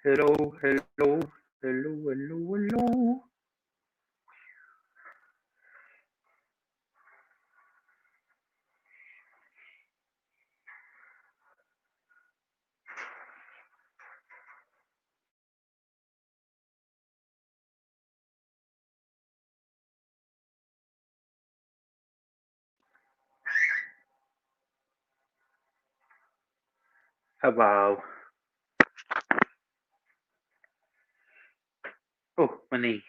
Hello, hello, hello, hello, hello. Hello. Oh, my knee.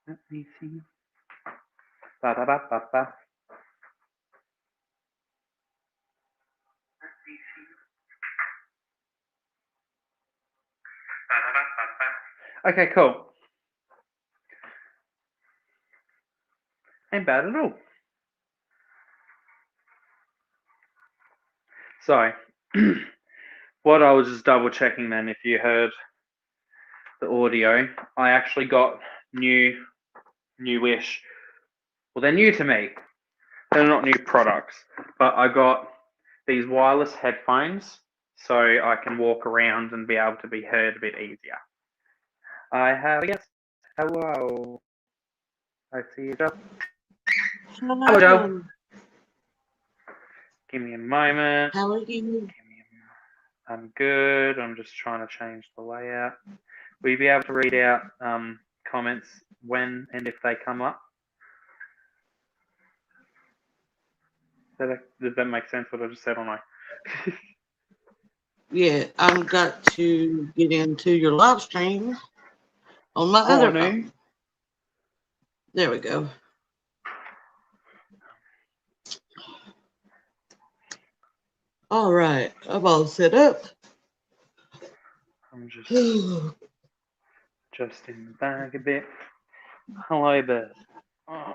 Let me see. Ba ba ba ba ba. Okay, cool. Ain't bad at all. So, what I was just double checking then, if you heard the audio, I actually got newish. Well, they're new to me. They're not new products, but I got these wireless headphones so I can walk around and be able to be heard a bit easier. I have a guest. Hello. I see you, Joe. Hello, Joe. Give me a moment. How are you? I'm good. I'm just trying to change the layout. Will you be able to read out comments when and if they come up? Does that make sense what I just said or no? Yeah, I've got to get into your live stream on my other phone. There we go. All right, I'm all set up. I'm just in the bag a bit. Hello, Beth. Oh.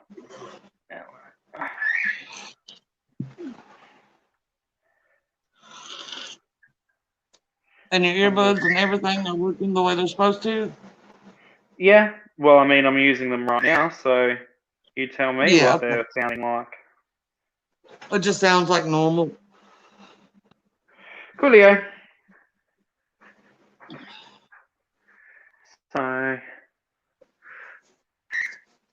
And your earbuds and everything are working the way they're supposed to? Yeah, well, I mean, I'm using them right now, so you tell me what they're sounding like. It just sounds like normal. Coolio. So I'm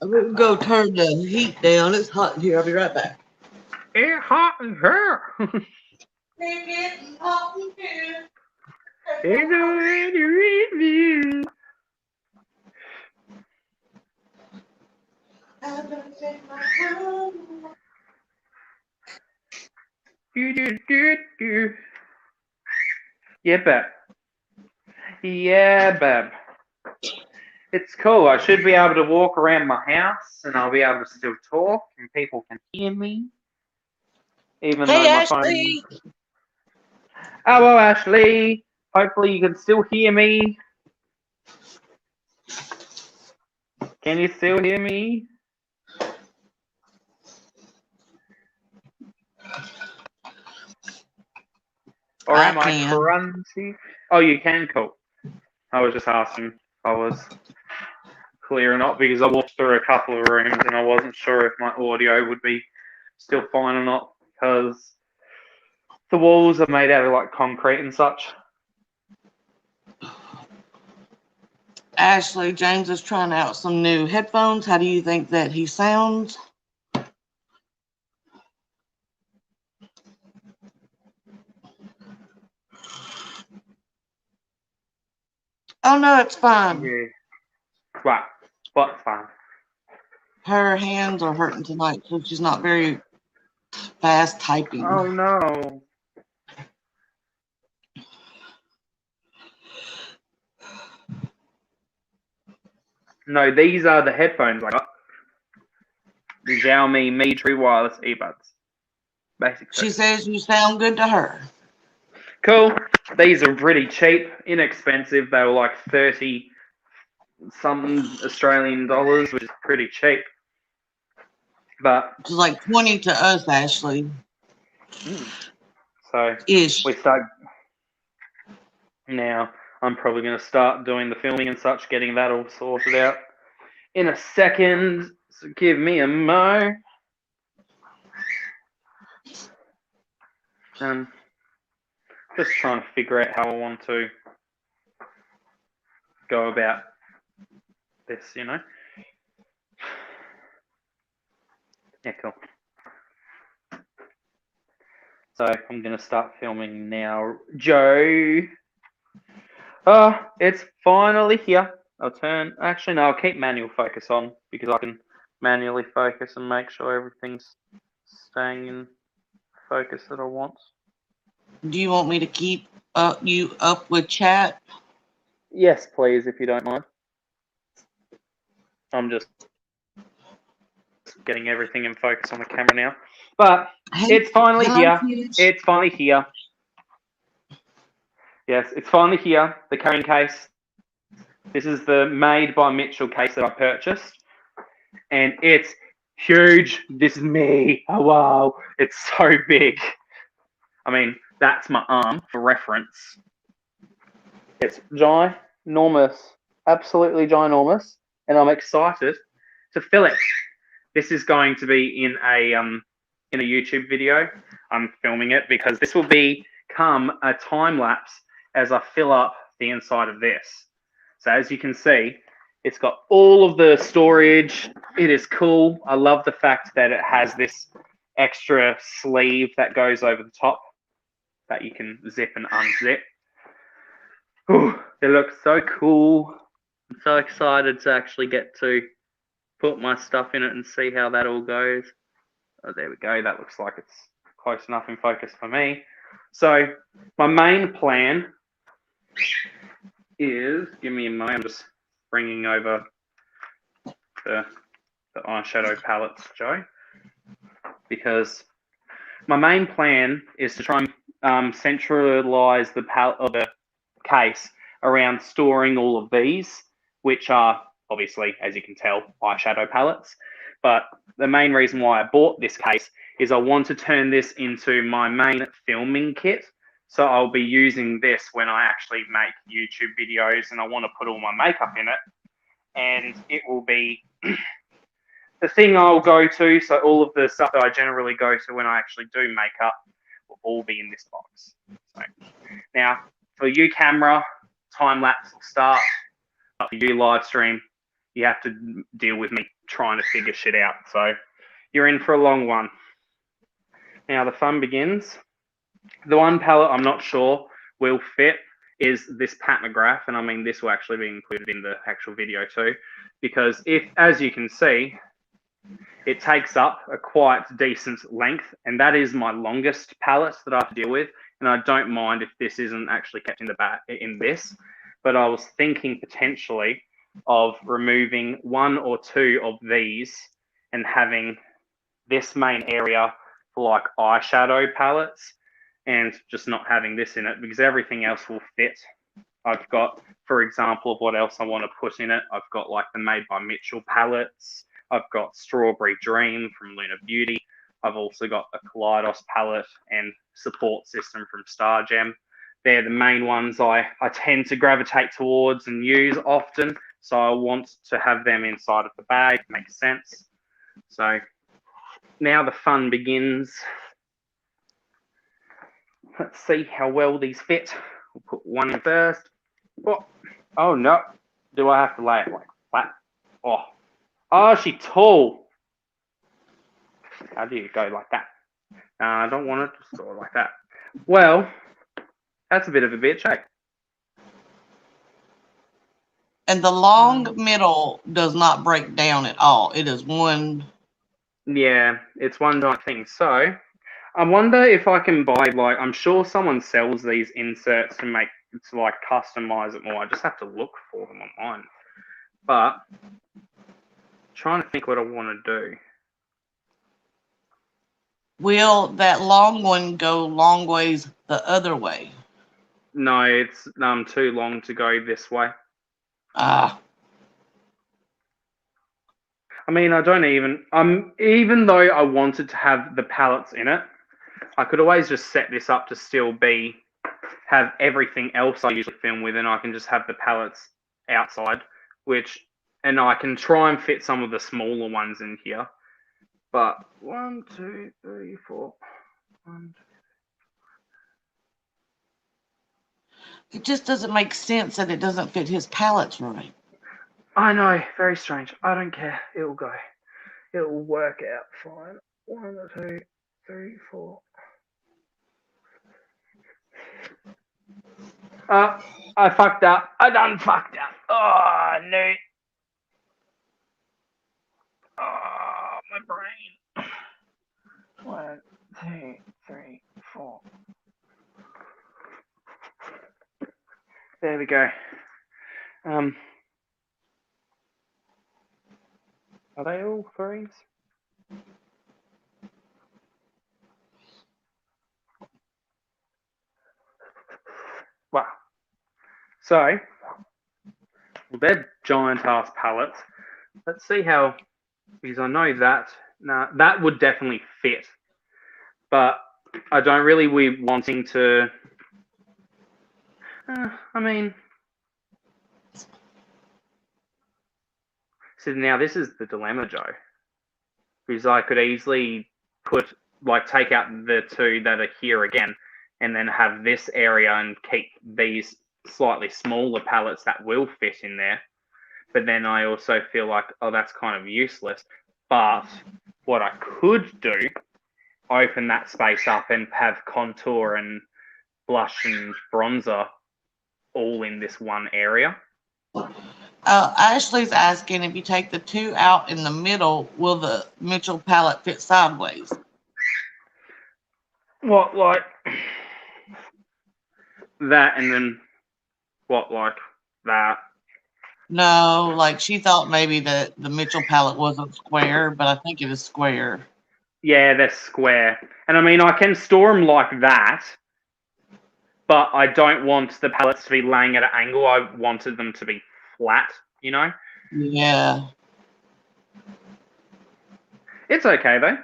gonna go turn the heat down. It's hot in here. I'll be right back. It's hot in here. It's getting hot in here. It's already review. I'm gonna take my time. Yeah, Bab. Yeah, Bab. It's cool. I should be able to walk around my house and I'll be able to still talk and people can hear me. Even though my Ashley. phone. Hello, Ashley. Hopefully you can still hear me. Can you still hear me? Or am I crunchy? Oh, you can, cool. I was just asking if I was clear or not because I walked through a couple of rooms and I wasn't sure if my audio would be still fine or not because the walls are made out of like concrete and such. Ashley, James is trying out some new headphones. How do you think that he sounds? Oh, no, it's fine. Yeah. Right. What's fine? Her hands are hurting tonight, so she's not very fast typing. Oh, no. No, these are the headphones I got. The Xiaomi Mi True Wireless earbuds. Basically. She says you sound good to her. Cool. These are pretty cheap, inexpensive. They were like 30 something Australian dollars, which is pretty cheap. But it's like 20 to us, Ashley. So Ish. we start now. I'm probably going to start doing the filming and such, getting that all sorted out in a second. So give me a mo. Just trying to figure out how I want to go about this, you know. Yeah, cool. So I'm going to start filming now. Joe. Oh, it's finally here. Actually, no, I'll keep manual focus on because I can manually focus and make sure everything's staying in focus that I want. Do you want me to keep you up with chat? Yes, please, if you don't mind. I'm just getting everything in focus on the camera now. But it's finally here. It's finally here. Yes, it's finally here. The carrying case. This is the Made by Mitchell case that I purchased. And it's huge. This is me. Oh, wow. It's so big. I mean, that's my arm for reference. It's ginormous. Absolutely ginormous. And I'm excited to fill it. This is going to be in a YouTube video. I'm filming it because this will become a time lapse as I fill up the inside of this. So as you can see, it's got all of the storage. It is cool. I love the fact that it has this extra sleeve that goes over the top that you can zip and unzip. Ooh, it looks so cool. I'm so excited to actually get to put my stuff in it and see how that all goes. Oh, there we go. That looks like it's close enough in focus for me. So my main plan is, give me a moment, I'm just bringing over the eyeshadow palettes, Joe, because my main plan is to try and centralize the palette or the case around storing all of these, which are obviously, as you can tell, eyeshadow palettes. But the main reason why I bought this case is I want to turn this into my main filming kit. So I'll be using this when I actually make YouTube videos and I want to put all my makeup in it. And it will be the thing I'll go to. So all of the stuff that I generally go to when I actually do makeup will all be in this box. So now, for you camera, time lapse will start. But for you live stream, you have to deal with me trying to figure shit out. So you're in for a long one. Now the fun begins. The one palette I'm not sure will fit is this Pat McGrath, and I mean this will actually be included in the actual video too, because as you can see, it takes up a quite decent length, and that is my longest palette that I have to deal with. And I don't mind if this isn't actually kept in the back in this, but I was thinking potentially of removing one or two of these and having this main area for like eyeshadow palettes and just not having this in it because everything else will fit. I've got, for example, of what else I want to put in it. I've got like the Made by Mitchell palettes. I've got Strawberry Dream from Luna Beauty. I've also got a Kaleidos palette and Support System from Star Gem. They're the main ones I tend to gravitate towards and use often. So I want to have them inside of the bag. Makes sense. So now the fun begins. Let's see how well these fit. We'll put one in first. Oh no. Do I have to lay it like flat? Oh, she's tall. How do you go like that? I don't want it to store like that. Well, that's a bit of a bitch, eh? And the long middle does not break down at all. It is one. Yeah, it's one giant thing. So I wonder if I can buy, like, I'm sure someone sells these inserts to like customize it more. I just have to look for them online. But trying to think what I want to do. Will that long one go long ways the other way? No, it's too long to go this way. Ah. I mean, I don't even though I wanted to have the palettes in it, I could always just set this up to still have everything else I usually film with, and I can just have the palettes outside, and I can try and fit some of the smaller ones in here. But 1, 2, 3, 4, 1, It just doesn't make sense that it doesn't fit his palettes right. I know, very strange. I don't care. It'll go. It'll work out fine. 1, 2, 3, 4. I fucked up. I done fucked up. Oh, no. Oh, my brain. 1, 2, 3, 4. There we go. Are they all threes? Wow. So, they're giant ass palettes. Let's see how, because I know that, that would definitely fit. But I don't really be wanting to, I mean, so now this is the dilemma, Joe. Because I could easily take out the two that are here again, and then have this area and keep these slightly smaller palettes that will fit in there. But then I also feel like, oh, that's kind of useless. But what I could do, open that space up and have contour and blush and bronzer all in this one area. Ashley's asking, if you take the two out in the middle, will the Mitchell palette fit sideways? What, like that, and then what, like that? No, like she thought maybe that the Mitchell palette wasn't square, but I think it is square. Yeah, they're square. And I mean, I can store them like that, but I don't want the palettes to be laying at an angle. I wanted them to be flat, you know? Yeah. It's okay, though,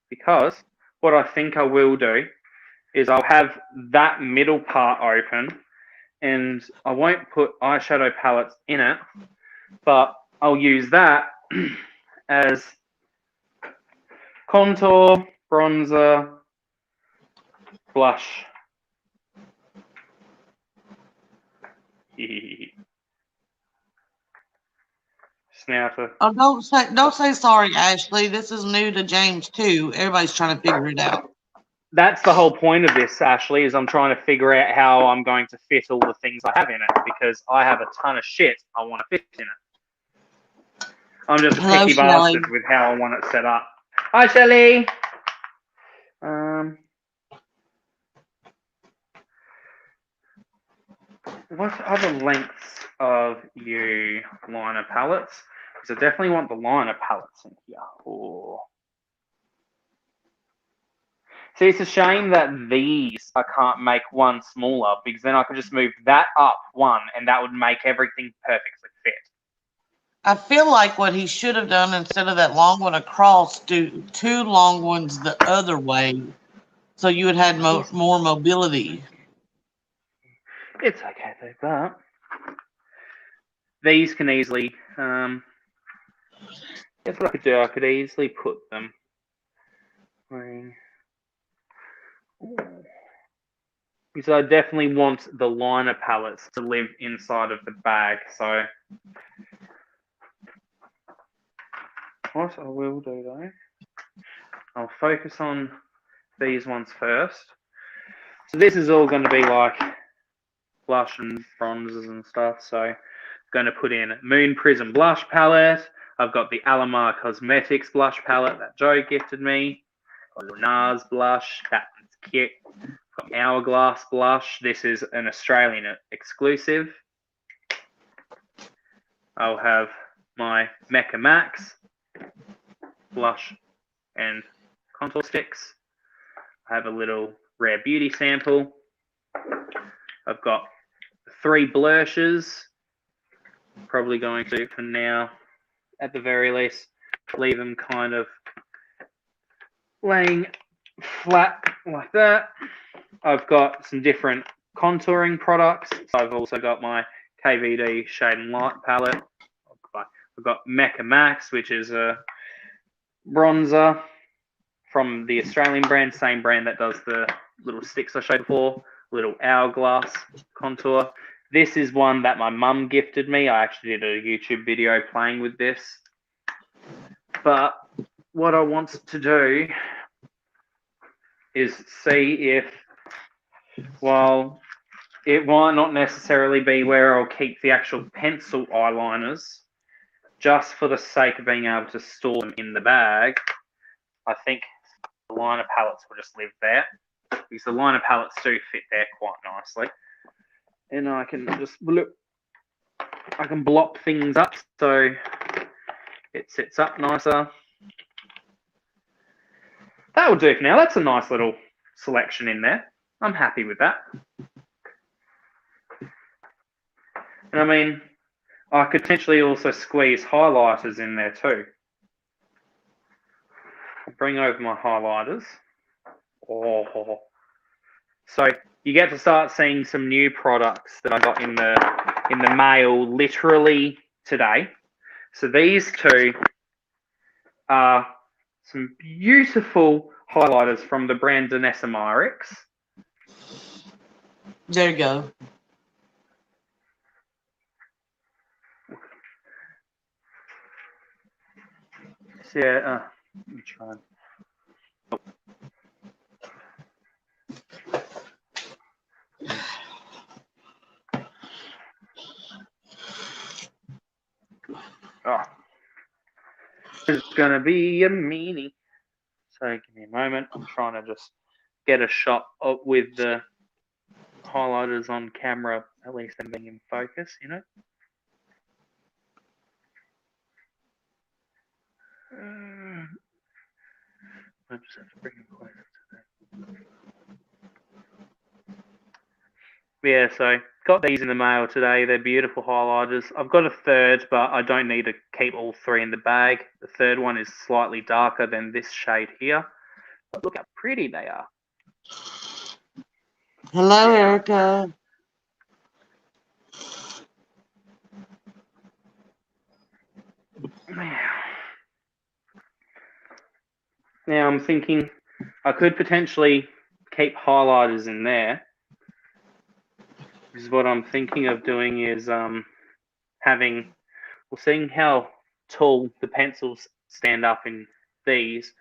because what I think I will do is I'll have that middle part open, and I won't put eyeshadow palettes in it, but I'll use that as contour, bronzer, blush. Snouter. Oh, don't say sorry, Ashley. This is new to James too. Everybody's trying to figure it out. That's the whole point of this, Ashley, is I'm trying to figure out how I'm going to fit all the things I have in it, because I have a ton of shit I want to fit in it. I'm just a picky bastard with how I want it set up. Hi, Shelly. What other lengths of you liner palettes? Because I definitely want the liner palettes in here. Oh. See, it's a shame that these I can't make one smaller, because then I could just move that up one, and that would make everything perfectly fit. I feel like what he should have done, instead of that long one across, do two long ones the other way, so you would have more mobility. It's okay though, but these can easily, guess what I could do? I could easily put them. Because I definitely want the liner palettes to live inside of the bag, so what I will do though, I'll focus on these ones first. So this is all going to be like blush and bronzers and stuff, so I'm going to put in Moon Prism blush palette. I've got the Alamar Cosmetics blush palette that Joe gifted me. Got a NARS blush, that one's cute. Got Hourglass blush. This is an Australian exclusive. I'll have my Mecca Max blush and contour sticks. I have a little Rare Beauty sample. I've got 3 blushes. Probably going to, for now, at the very least, leave them kind of laying flat like that. I've got some different contouring products. So I've also got my KVD Shade and Light palette. I've got Mecca Max, which is a bronzer from the Australian brand, same brand that does the little sticks I showed before. little hourglass contour. This is one that my mum gifted me. I actually did a YouTube video playing with this. But what I want to do is see if, while it might not necessarily be where I'll keep the actual pencil eyeliners, just for the sake of being able to store them in the bag, I think the liner palettes will just live there, because the liner palettes do fit there quite nicely. And I can just look, I can block things up so it sits up nicer. That'll do for now. That's a nice little selection in there. I'm happy with that. And I mean, I could potentially also squeeze highlighters in there too. Bring over my highlighters. Oh. So you get to start seeing some new products that I got in the mail literally today. So these two are some beautiful highlighters from the brand Danessa Myricks. There you go. So, yeah, let me try. Oh, it's gonna be a meanie. So give me a moment. I'm trying to just get a shot with the highlighters on camera, at least them being in focus, you know. I just have to bring it closer to that. Yeah, so got these in the mail today. They're beautiful highlighters. I've got a third, but I don't need to keep all three in the bag. The third one is slightly darker than this shade here. But look how pretty they are. Hello, Erica. Now I'm thinking I could potentially keep highlighters in there. Because what I'm thinking of doing is seeing how tall the pencils stand up in these,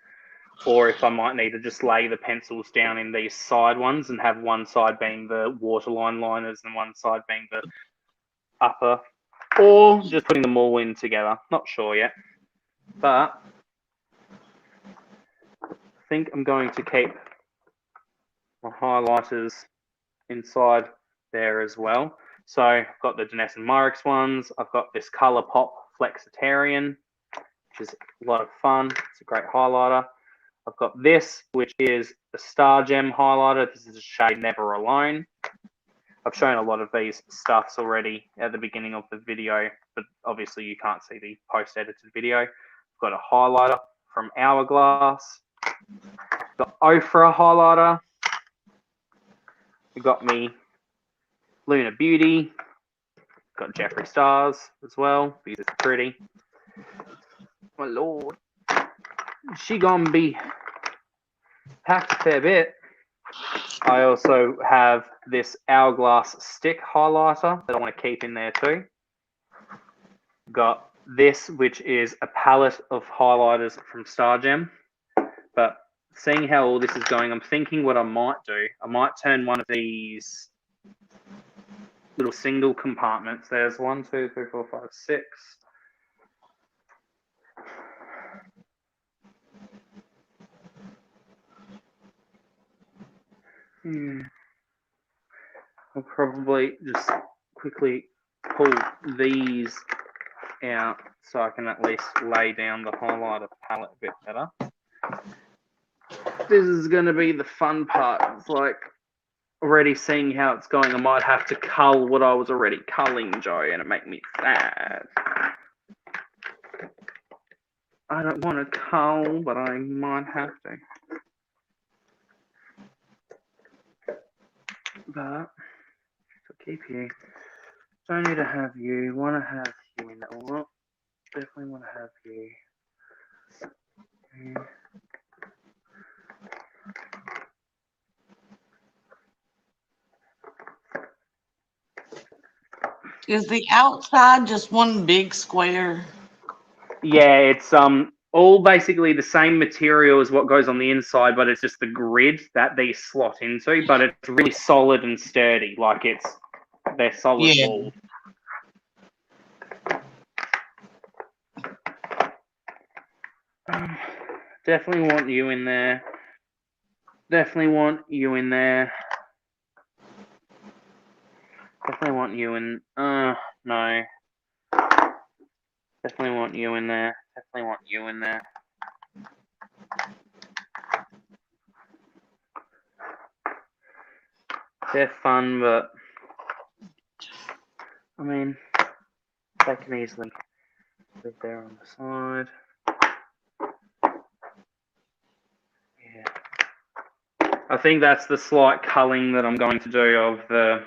or if I might need to just lay the pencils down in these side ones and have one side being the waterline liners and one side being the upper, or just putting them all in together. Not sure yet, but I think I'm going to keep my highlighters inside there as well. So I've got the Danessa Myricks ones. I've got this ColourPop Flexitarian, which is a lot of fun. It's a great highlighter. I've got this, which is the Star Gem highlighter. This is a shade Never Alone. I've shown a lot of these stuffs already at the beginning of the video, but obviously you can't see the post-edited video. I've got a highlighter from Hourglass. Got Ofra highlighter. We've got me Luna Beauty. Got Jeffree Stars as well, because it's pretty. My lord. She gonna be packed a fair bit. I also have this Hourglass stick highlighter that I want to keep in there too. Got this, which is a palette of highlighters from Star Gem. But seeing how all this is going, I'm thinking what I might do. I might turn one of these little single compartments. There's 1, 2, 3, 4, 5, 6. I'll probably just quickly pull these out so I can at least lay down the highlighter palette a bit better. This is going to be the fun part. It's like already seeing how it's going. I might have to cull what I was already culling, Joe, and it make me sad. I don't want to cull, but I might have to. But to keep you, don't need to have you. Want to have you in that one. Definitely want to have you. Is the outside just one big square? Yeah, it's all basically the same material as what goes on the inside, but it's just the grid that they slot into. But it's really solid and sturdy, like they're solid Yeah. walls. Definitely want you in there. Definitely want you in there. Definitely want you in. No. Definitely want you in there. Definitely want you in there. They're fun, but I mean, they can easily live there on the side. Yeah. I think that's the slight culling that I'm going to do of the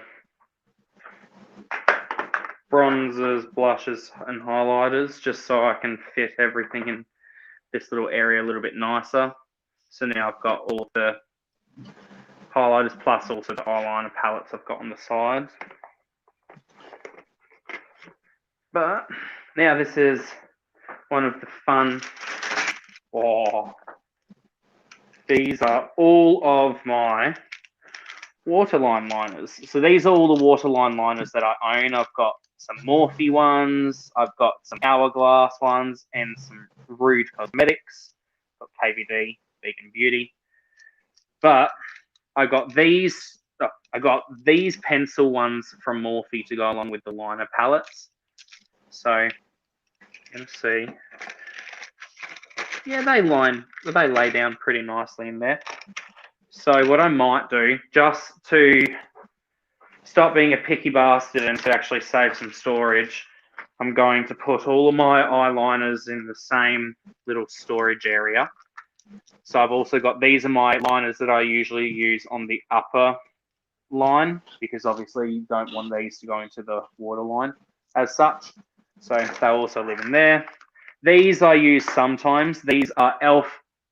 bronzers, blushes, and highlighters, just so I can fit everything in this little area a little bit nicer. So now I've got all the highlighters plus also the eyeliner palettes I've got on the sides. But now this is one of the fun. Oh, these are all of my waterline liners. So these are all the waterline liners that I own. I've got some Morphe ones, I've got some Hourglass ones, and some Rude Cosmetics. I've got KVD, Vegan Beauty. But I got these pencil ones from Morphe to go along with the liner palettes. So let's see. Yeah, they lay down pretty nicely in there. So what I might do, just to stop being a picky bastard and to actually save some storage, I'm going to put all of my eyeliners in the same little storage area. So I've also got, these are my liners that I usually use on the upper line, because obviously you don't want these to go into the waterline as such. So they'll also live in there. These I use sometimes. These are e.l.f.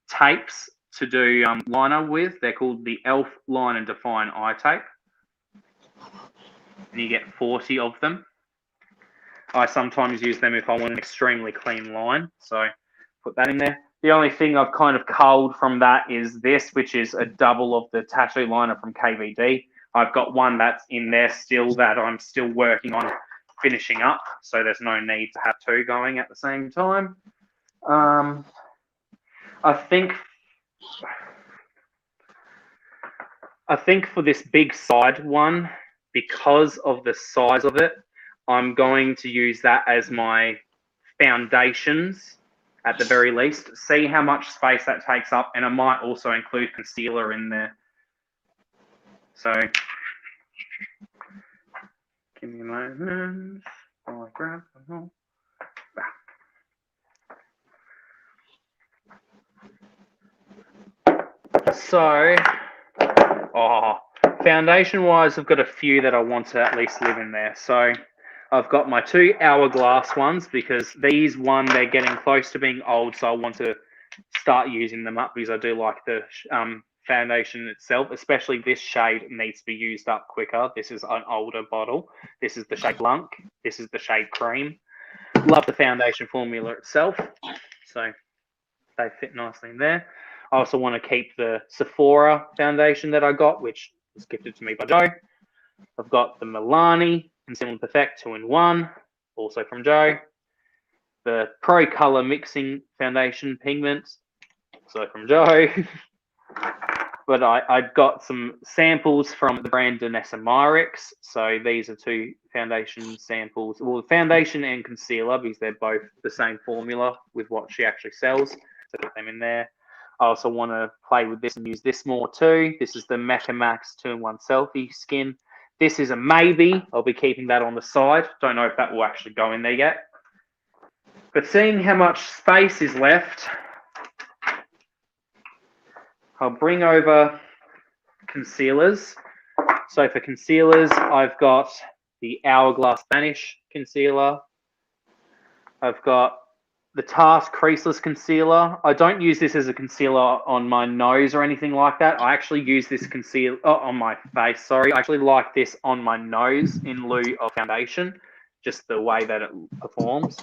tapes to do liner with. They're called the e.l.f. Line and Define Eye Tape. And you get 40 of them. I sometimes use them if I want an extremely clean line. So put that in there. The only thing I've kind of culled from that is this, which is a double of the tattoo liner from KVD. I've got one that's in there still that I'm still working on finishing up, so there's no need to have two going at the same time. I think for this big side one, because of the size of it, I'm going to use that as my foundations at the very least. See how much space that takes up, and I might also include concealer in there. So give me a moment while I grab them all. So, foundation-wise, I've got a few that I want to at least live in there. So I've got my two Hourglass ones, because these, they're getting close to being old, so I want to start using them up, because I do like the foundation itself, especially this shade needs to be used up quicker. This is an older bottle. This is the shade Blunk. This is the shade Cream. Love the foundation formula itself, so they fit nicely in there. I also want to keep the Sephora foundation that I got, which was gifted to me by Joe. I've got the Milani Conceal and Perfect 2-in-1, also from Joe. The Pro Color Mixing Foundation Pigments, also from Joe. But I got some samples from the brand Danessa Myrix. So these are two foundation samples. Well, foundation and concealer, because they're both the same formula with what she actually sells. So put them in there. I also want to play with this and use this more too. This is the Mecca Max 2-in-1 Selfie Skin. This is a maybe. I'll be keeping that on the side. Don't know if that will actually go in there yet. But seeing how much space is left, I'll bring over concealers. So for concealers, I've got the Hourglass Vanish concealer. I've got the Task Creaseless Concealer. I don't use this as a concealer on my nose or anything like that. I actually use this concealer on my face. Sorry, I actually like this on my nose in lieu of foundation. just the way that it performs.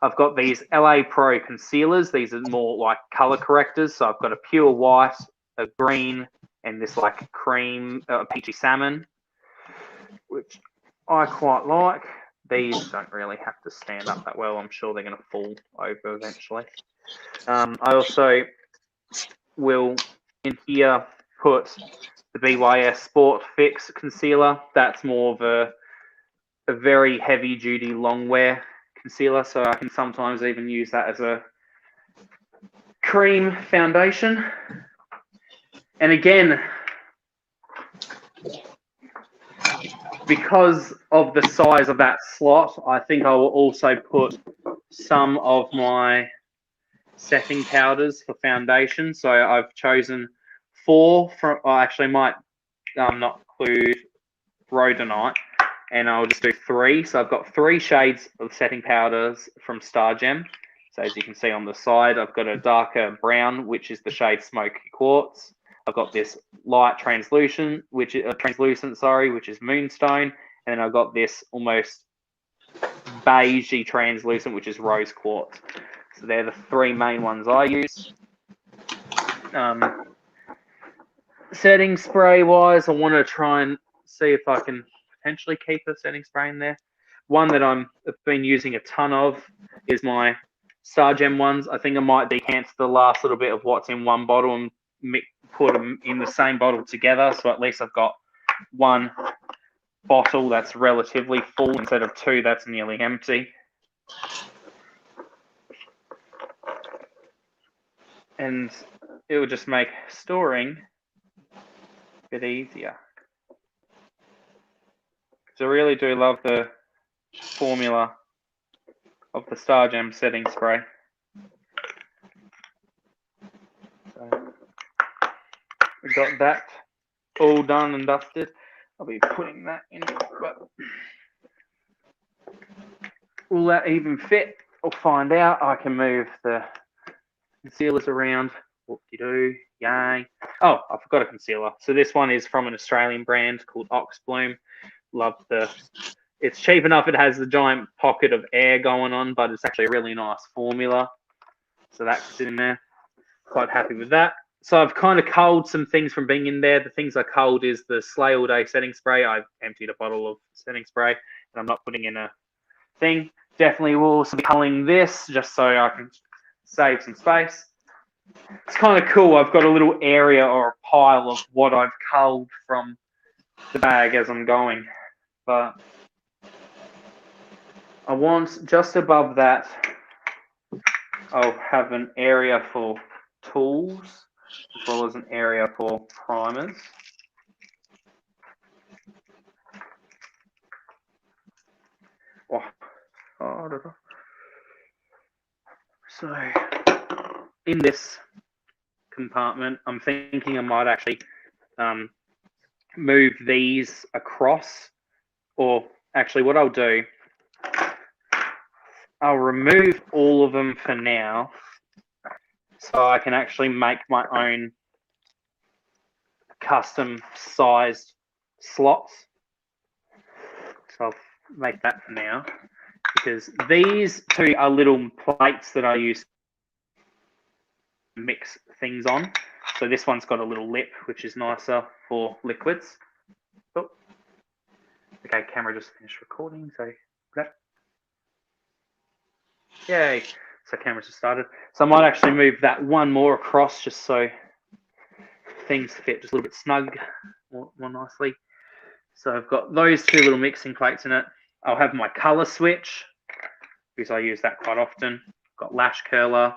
I've got these LA Pro concealers. These are more like color correctors. So I've got a pure white, a green, and this like cream, peachy salmon, which I quite like. These don't really have to stand up that well. I'm sure they're going to fall over eventually. I also will in here put the BYS Sport Fix concealer. That's more of a very heavy duty long wear concealer, so I can sometimes even use that as a cream foundation. And again, because of the size of that slot, I think I will also put some of my setting powders for foundation. So I've chosen 4 from, I actually might not include rhodonite, and I'll just do 3. So I've got 3 shades of setting powders from Star Gem. So as you can see on the side, I've got a darker brown, which is the shade Smoky Quartz. I've got this light translucent, which is Moonstone, and then I've got this almost beigey translucent, which is Rose Quartz. So they're the 3 main ones I use. Setting spray wise, I want to try and see if I can potentially keep a setting spray in there. One that I've been using a ton of is my Star Gem ones. I think I might decant the last little bit of what's in one bottle and put them in the same bottle together, so at least I've got 1 bottle that's relatively full instead of 2 that's nearly empty. And it will just make storing a bit easier. So I really do love the formula of the Star Gem setting spray. So we got that all done and dusted. I'll be putting that in, but will that even fit? I'll find out. I can move the concealers around. Whoop-de-doo, yay. Oh, I forgot a concealer. So this one is from an Australian brand called Oxbloom. Love it's cheap enough, it has the giant pocket of air going on, but it's actually a really nice formula. So that's in there. Quite happy with that. So I've kind of culled some things from being in there. The things I culled is the Slay All Day setting spray. I've emptied a bottle of setting spray, and I'm not putting in a thing. Definitely will also be culling this, just so I can save some space. It's kind of cool. I've got a little area or a pile of what I've culled from the bag as I'm going. But I want, just above that, I'll have an area for tools, as well as an area for primers. So in this compartment, I'm thinking I might actually move these across, or actually what I'll do, I'll remove all of them for now, so I can actually make my own custom sized slots. So I'll make that for now, because these 2 are little plates that I use to mix things on. So this one's got a little lip, which is nicer for liquids. Oh. Okay, camera just finished recording, so that. Yay. So camera just started. So I might actually move that one more across, just so things fit just a little bit snug, more nicely. So I've got those 2 little mixing plates in it. I'll have my color switch, because I use that quite often. Got lash curler.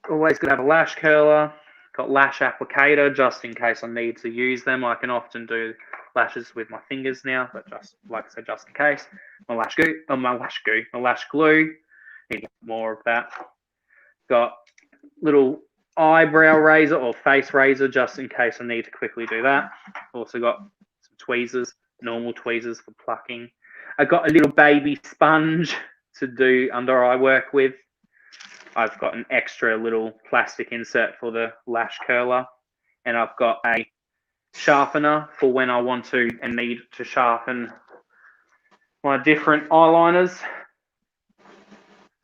Always good to have a lash curler. Got lash applicator, just in case I need to use them. I can often do lashes with my fingers now, but just like I said, just in case. My lash glue. Need to get more of that. Got little eyebrow razor or face razor, just in case I need to quickly do that. Also got some tweezers, normal tweezers for plucking. I got a little baby sponge to do under eye work with. I've got an extra little plastic insert for the lash curler, and I've got a sharpener for when I want to and need to sharpen my different eyeliners.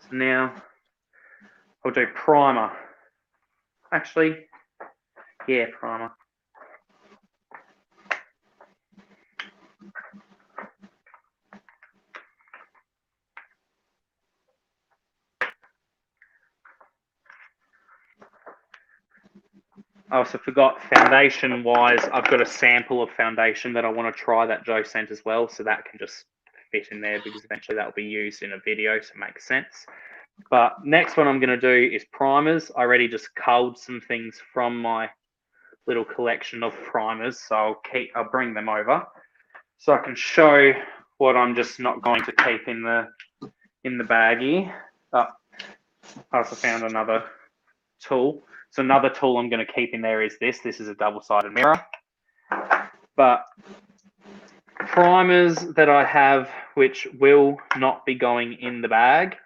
So now I'll do primer. Actually, yeah, primer. I also forgot foundation wise, I've got a sample of foundation that I want to try that Joe sent as well, so that can just fit in there because eventually that will be used in a video, so it makes sense. But next one I'm going to do is primers. I already just culled some things from my little collection of primers, so I'll bring them over so I can show what I'm just not going to keep in the baggie. Oh, I also found another tool. So another tool I'm going to keep in there is this. This is a double-sided mirror. But primers that I have which will not be going in the bag,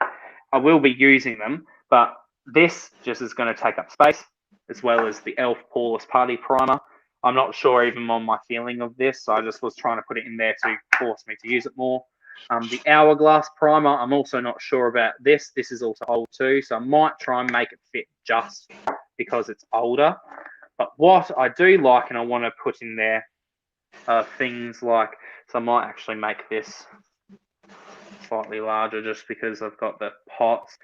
I will be using them, but this just is going to take up space, as well as the e.l.f. Poreless Putty Primer. I'm not sure even on my feeling of this, so I just was trying to put it in there to force me to use it more. The Hourglass Primer, I'm also not sure about this. This is also old too, so I might try and make it fit just because it's older. But what I do like and I want to put in there are things like, so I might actually make this slightly larger just because I've got the pots,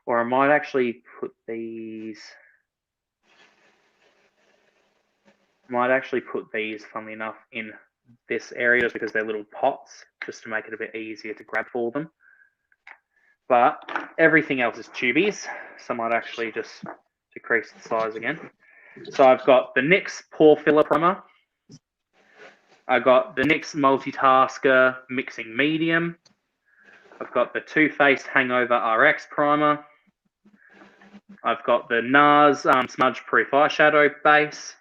or I might actually put these, funnily enough, in this area just because they're little pots, just to make it a bit easier to grab for them. But everything else is tubies, so I might actually just decrease the size again. So I've got the NYX Pore Filler Primer. I've got the NYX Multitasker Mixing Medium. I've got the Too Faced Hangover RX Primer. I've got the NARS Smudge Proof Eyeshadow Base.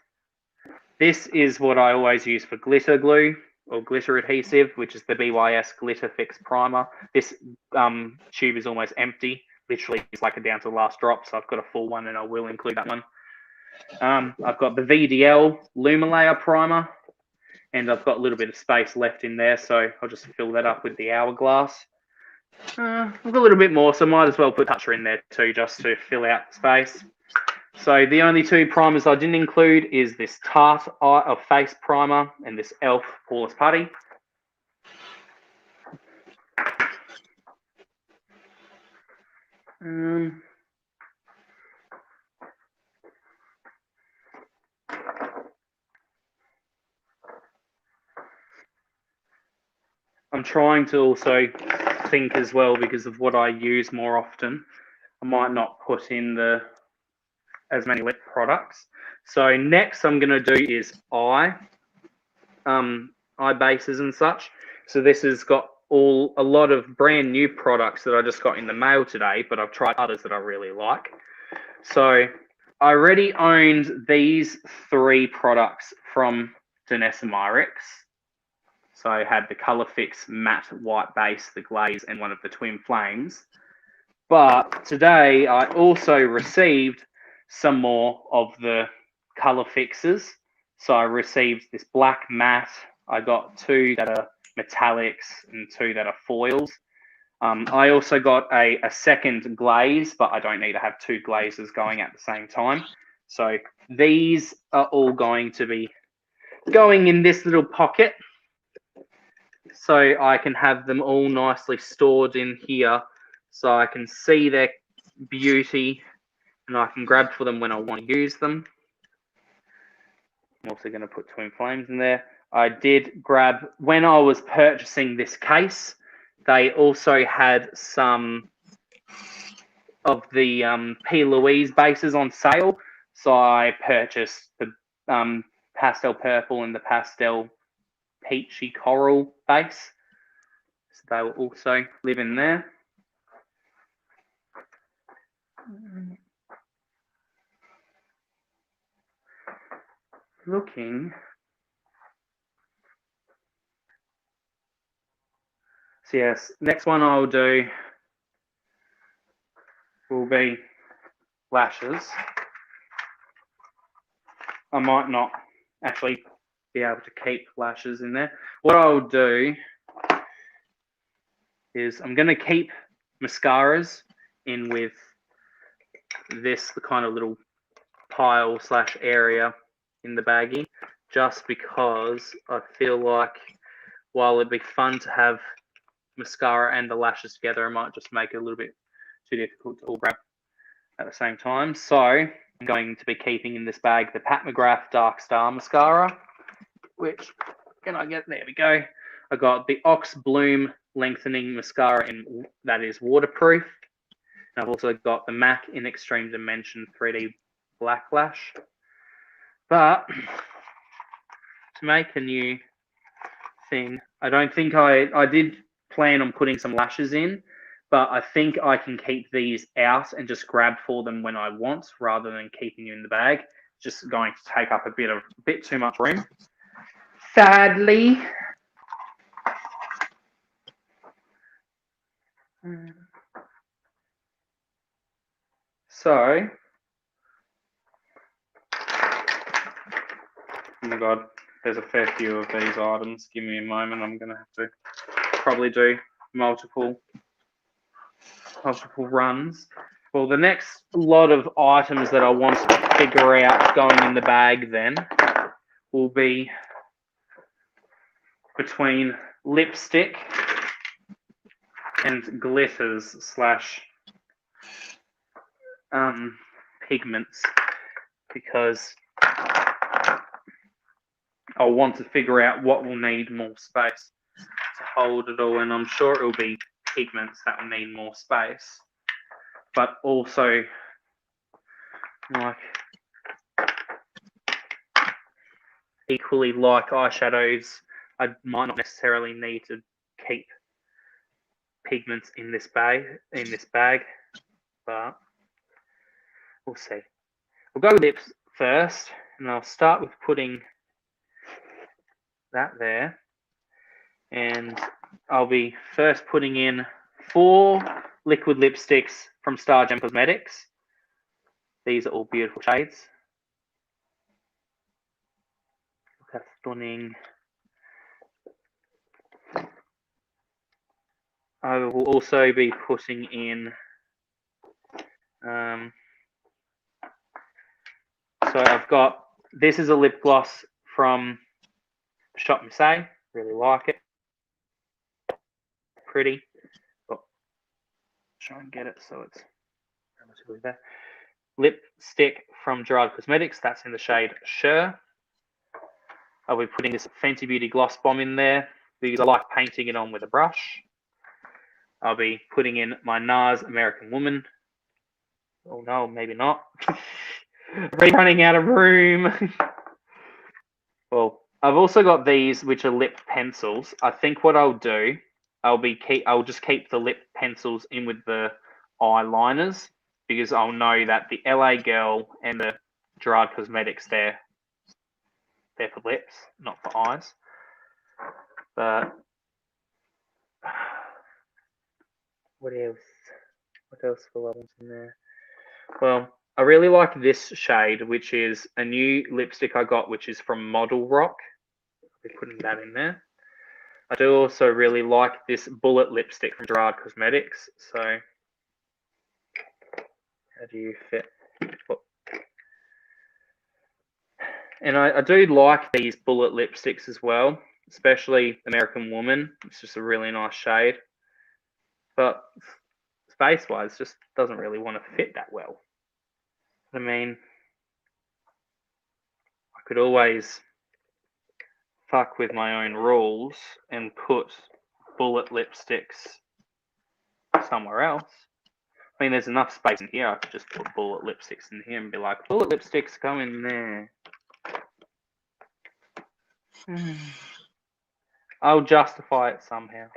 This is what I always use for glitter glue or glitter adhesive, which is the BYS Glitter Fix Primer. This tube is almost empty. Literally, it's like down to the last drop, so I've got a full one and I will include that one. I've got the VDL Lumalayer Primer, and I've got a little bit of space left in there, so I'll just fill that up with the Hourglass. I've got a little bit more, so I might as well put Toucher in there too, just to fill out the space. So the only two primers I didn't include is this Tarte Face Primer and this e.l.f. Poreless Putty. I'm trying to also think as well, because of what I use more often, I might not put in as many lip products. So next I'm going to do is eye bases and such. So this has got a lot of brand new products that I just got in the mail today, but I've tried others that I really like. So I already owned these 3 products from Danessa Myricks. So I had the Colour Fix Matte White Base, the Glaze, and one of the Twin Flames. But today I also received some more of the Colour Fixes. So I received this Black Matte. I got 2 that are metallics and 2 that are foils. I also got a second glaze, but I don't need to have 2 glazes going at the same time. So these are all going to be going in this little pocket, so I can have them all nicely stored in here, so I can see their beauty and I can grab for them when I want to use them. I'm also going to put Twin Flames in there. I did grab, when I was purchasing this case, they also had some of the P. Louise bases on sale, so I purchased the pastel purple and the pastel peachy coral base. So they will also live in there. Looking. So yes, next one I'll do will be lashes. I might not actually be able to keep lashes in there. What I'll do is I'm going to keep mascaras in with this, the kind of little pile / area in the baggie, just because I feel like while it'd be fun to have mascara and the lashes together, it might just make it a little bit too difficult to all grab at the same time. So I'm going to be keeping in this bag the Pat McGrath Dark Star mascara, which, can I get, there we go. I got the Ox Bloom Lengthening Mascara that is waterproof. And I've also got the MAC in Extreme Dimension 3D Black Lash. But to make a new thing, I don't think I did plan on putting some lashes in, but I think I can keep these out and just grab for them when I want, rather than keeping you in the bag. It's just going to take up a bit too much room, sadly. So, oh my god, there's a fair few of these items. Give me a moment. I'm going to have to probably do multiple runs. Well, the next lot of items that I want to figure out going in the bag then will be between lipstick and glitters / pigments, because I want to figure out what will need more space to hold it all, and I'm sure it will be pigments that will need more space, but also like equally like eyeshadows, I might not necessarily need to keep pigments in this bag, but we'll see. We'll go with lips first, and I'll start with putting that there, and I'll be first putting in 4 liquid lipsticks from Star Gem Cosmetics. These are all beautiful shades. Look how stunning. I will also be putting in so I've got, this is a lip gloss from Shop Marseille. Really like it. Pretty. Oh, try and get it so it's relatively there. Lipstick from Gerard Cosmetics. That's in the shade Cher. I'll be putting this Fenty Beauty Gloss Bomb in there because I like painting it on with a brush. I'll be putting in my NARS American Woman. Oh no, maybe not. Running out of room. Well, I've also got these, which are lip pencils. I think what I'll do, I'll just keep the lip pencils in with the eyeliners, because I'll know that the LA Girl and the Gerard Cosmetics, they're for lips, not for eyes. But what else? What else for ones in there? Well, I really like this shade, which is a new lipstick I got, which is from Model Rock. I'll be putting that in there. I do also really like this Bullet lipstick from Gerard Cosmetics. So, how do you fit? And I do like these Bullet lipsticks as well, especially American Woman. It's just a really nice shade. But space-wise, just doesn't really want to fit that well. I mean, I could always fuck with my own rules and put Bullet lipsticks somewhere else. I mean, there's enough space in here. I could just put Bullet lipsticks in here and be like, Bullet lipsticks go in there. I'll justify it somehow.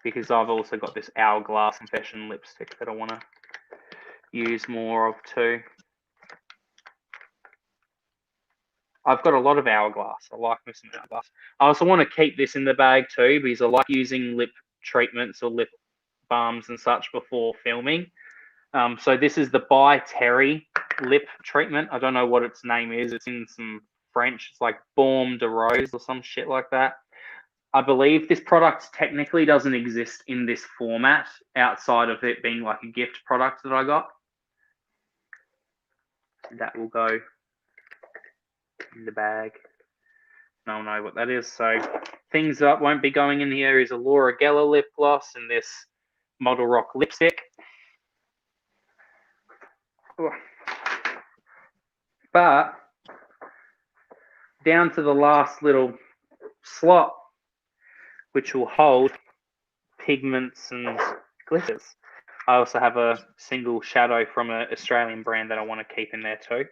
Because I've also got this Hourglass Confession lipstick that I want to use more of too. I've got a lot of Hourglass. I like me some Hourglass. I also want to keep this in the bag too, because I like using lip treatments or lip balms and such before filming. So this is the By Terry lip treatment. I don't know what its name is. It's in some French. It's like Baume de Rose or some shit like that. I believe this product technically doesn't exist in this format outside of it being like a gift product that I got. That will go in the bag. No one know what that is. So things that won't be going in here is a Laura Geller lip gloss and this Model Rock lipstick. But down to the last little slot, which will hold pigments and glitters. I also have a single shadow from an Australian brand that I want to keep in there too.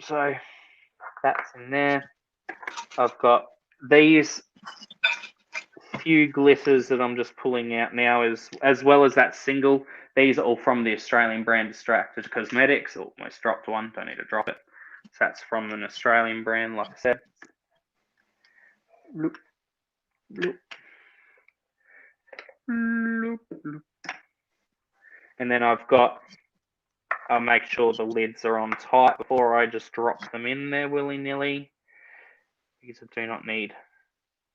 So that's in there. I've got these few glitters that I'm just pulling out now, as well as that single. These are all from the Australian brand Distracted Cosmetics. Almost dropped one, don't need to drop it. So that's from an Australian brand, like I said. Loop, loop, loop, loop. And then I'll make sure the lids are on tight before I just drop them in there willy-nilly, because I do not need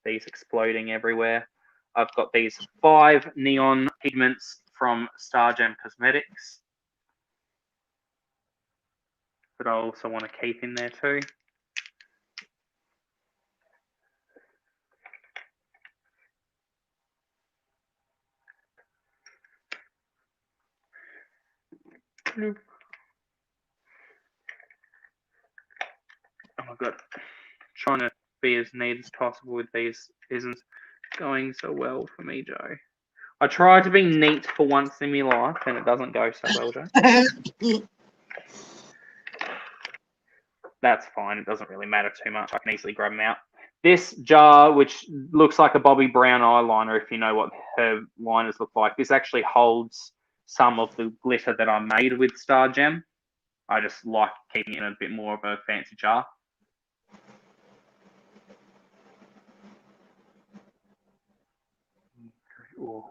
these exploding everywhere. I've got these 5 neon pigments from Stargem Cosmetics that I also want to keep in there too. Oh my god, trying to be as neat as possible with these isn't going so well for me, Joe. I try to be neat for once in my life and it doesn't go so well, Joe. That's fine, it doesn't really matter too much. I can easily grab them out. This jar, which looks like a Bobbi Brown eyeliner, if you know what her liners look like, this actually holds some of the glitter that I made with Stargem. I just like keeping it in a bit more of a fancy jar. Ooh.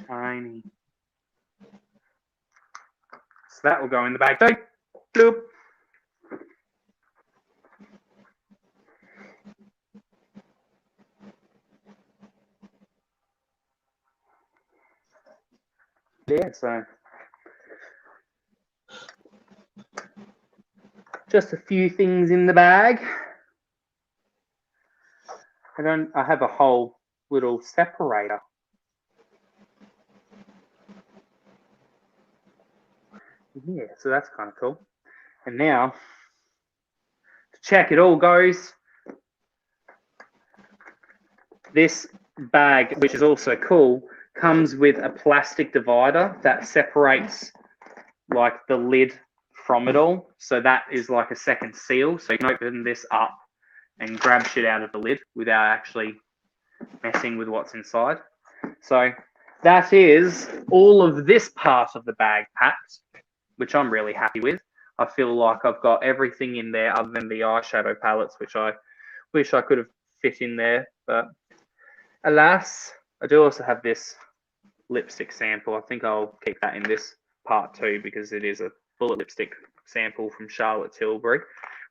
Tiny. So that will go in the bag too. Bloop. Yeah, so just a few things in the bag. I have a whole little separator. Yeah, so that's kind of cool. And now, to check it all goes, this bag, which is also cool, comes with a plastic divider that separates like the lid from it all. So that is like a second seal. So you can open this up and grab shit out of the lid without actually messing with what's inside. So that is all of this part of the bag packed, which I'm really happy with. I feel like I've got everything in there other than the eyeshadow palettes, which I wish I could have fit in there. But alas, I do also have this lipstick sample. I think I'll keep that in this part too, because it is a bullet lipstick sample from Charlotte Tilbury,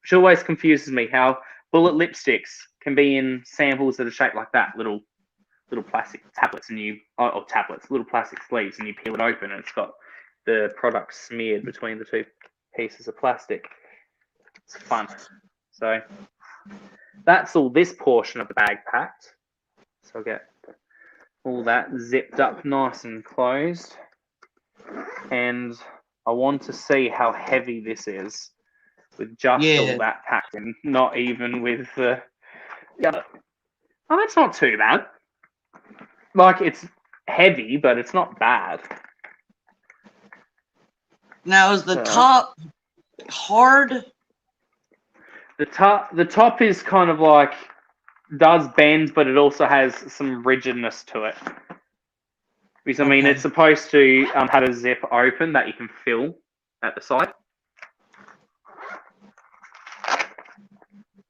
which always confuses me how bullet lipsticks can be in samples that are shaped like that, little plastic tablets, and little plastic sleeves, and you peel it open and it's got the product smeared between the two pieces of plastic. It's fun. So that's all this portion of the bag packed. So I'll get all that zipped up nice and closed. And I want to see how heavy this is with just all that packed in, not even with the... Oh, that's not too bad. Like, it's heavy, but it's not bad. Now, is the top hard? The top is kind of like, does bend, but it also has some rigidness to it. Because, I mean, it's supposed to have a zip open that you can fill at the side.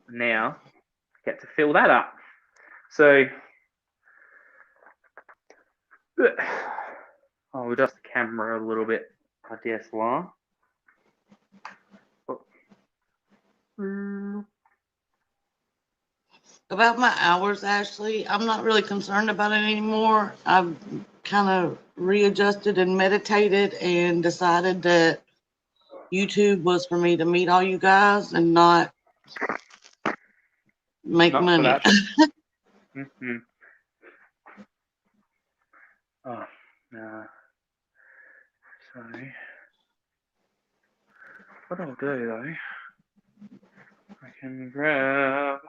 Now, I get to fill that up. So, I'll adjust the camera a little bit, my DSLR. About my hours, Ashley, I'm not really concerned about it anymore. I've kind of readjusted and meditated and decided that YouTube was for me to meet all you guys and not make Not money. for that. Mm-hmm. Oh, no. So, what I'll do though, I can grab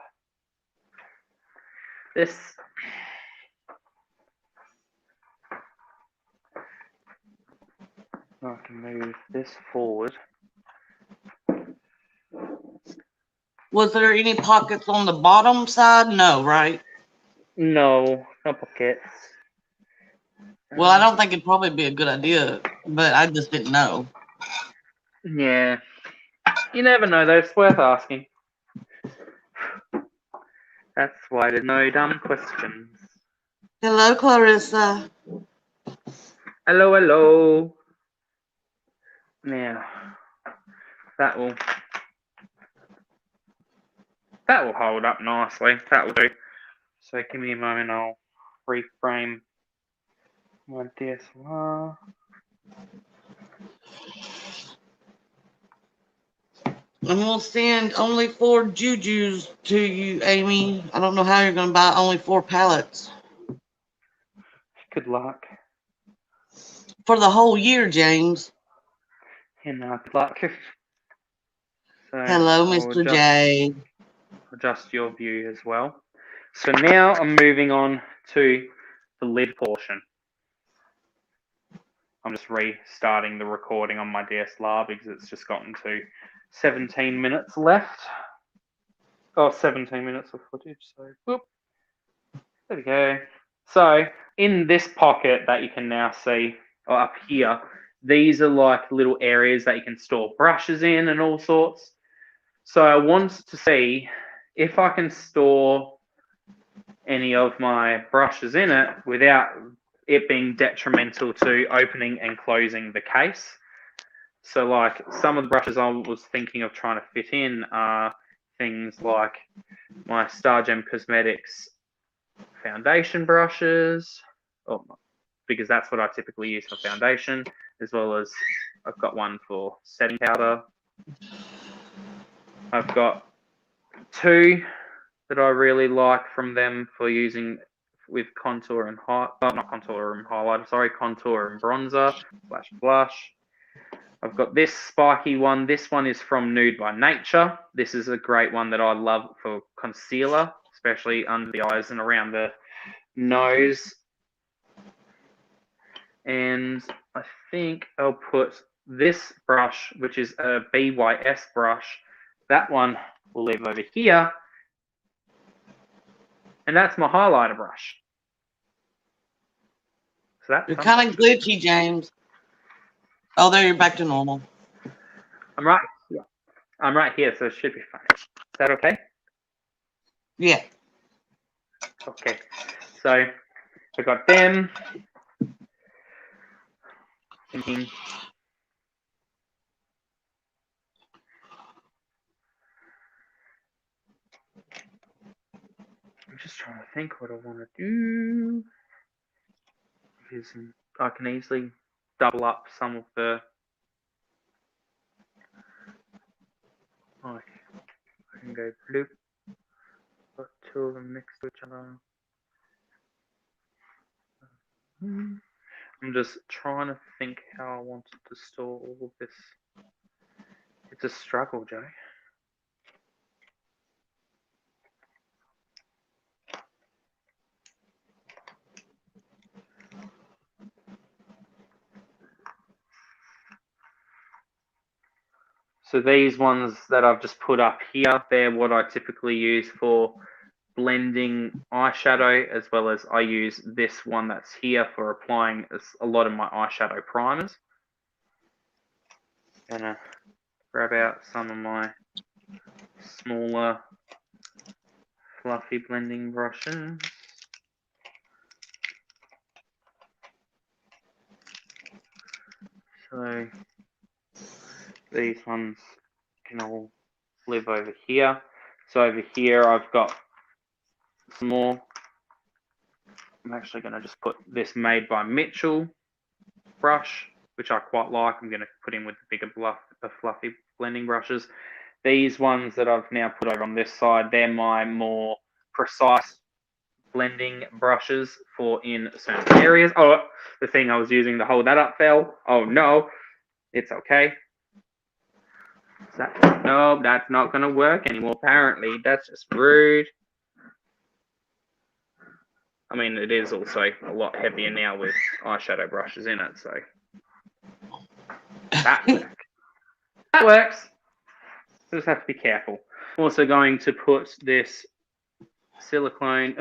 this. I can move this forward. Was there any pockets on the bottom side? No, right? No, no pockets. Well, I don't think it'd probably be a good idea, but I just didn't know. Yeah. You never know though, it's worth asking. That's why there's no dumb questions. Hello, Clarissa. Hello, hello. Now, that will hold up nicely. That will do. So give me a moment, I'll reframe my DSLR. I'm going to send only 4 jujus to you, Amy. I don't know how you're going to buy only 4 palettes. Good luck. For the whole year, James. And good luck. So Hello, I'll Mr. J. adjust your view as well. So now I'm moving on to the lid portion. I'm just restarting the recording on my DSLR because it's just gotten to 17 minutes left. Oh, 17 minutes of footage. So, whoop. There we go. So, in this pocket that you can now see, or up here, these are like little areas that you can store brushes in and all sorts. So, I want to see if I can store any of my brushes in it without it being detrimental to opening and closing the case. So like some of the brushes I was thinking of trying to fit in are things like my Star Gem Cosmetics foundation brushes, because that's what I typically use for foundation, as well as I've got one for setting powder. I've got 2 that I really like from them for using with contour and contour and bronzer / blush. I've got this spiky one. This one is from Nude by Nature. This is a great one that I love for concealer, especially under the eyes and around the nose. And I think I'll put this brush, which is a BYS brush. That one will live over here. And that's my highlighter brush. So that's You're kind of glitchy, James. Oh, there, you're back to normal. I'm right. Yeah, I'm right here, so it should be fine. Is that okay? Yeah. Okay. So I got them. Thinking. I'm just trying to think what I want to do. Because I can easily double up some of the. Like, I can go bloop. Got 2 of them next to each other. I'm just trying to think how I wanted to store all of this. It's a struggle, Joe. So these ones that I've just put up here, they're what I typically use for blending eyeshadow, as well as I use this one that's here for applying a lot of my eyeshadow primers. Gonna grab out some of my smaller fluffy blending brushes. So these ones can all live over here. So over here I've got some more. I'm actually going to just put this Made by Mitchell brush, which I quite like. I'm going to put in with the bigger fluffy blending brushes. These ones that I've now put over on this side, they're my more precise blending brushes for in certain areas. Oh, the thing I was using to hold that up fell. Oh no, it's okay. No, that's not going to work anymore, apparently. That's just rude. I mean, it is also a lot heavier now with eyeshadow brushes in it, so that works. That works. Just have to be careful. I'm also going to put this silicone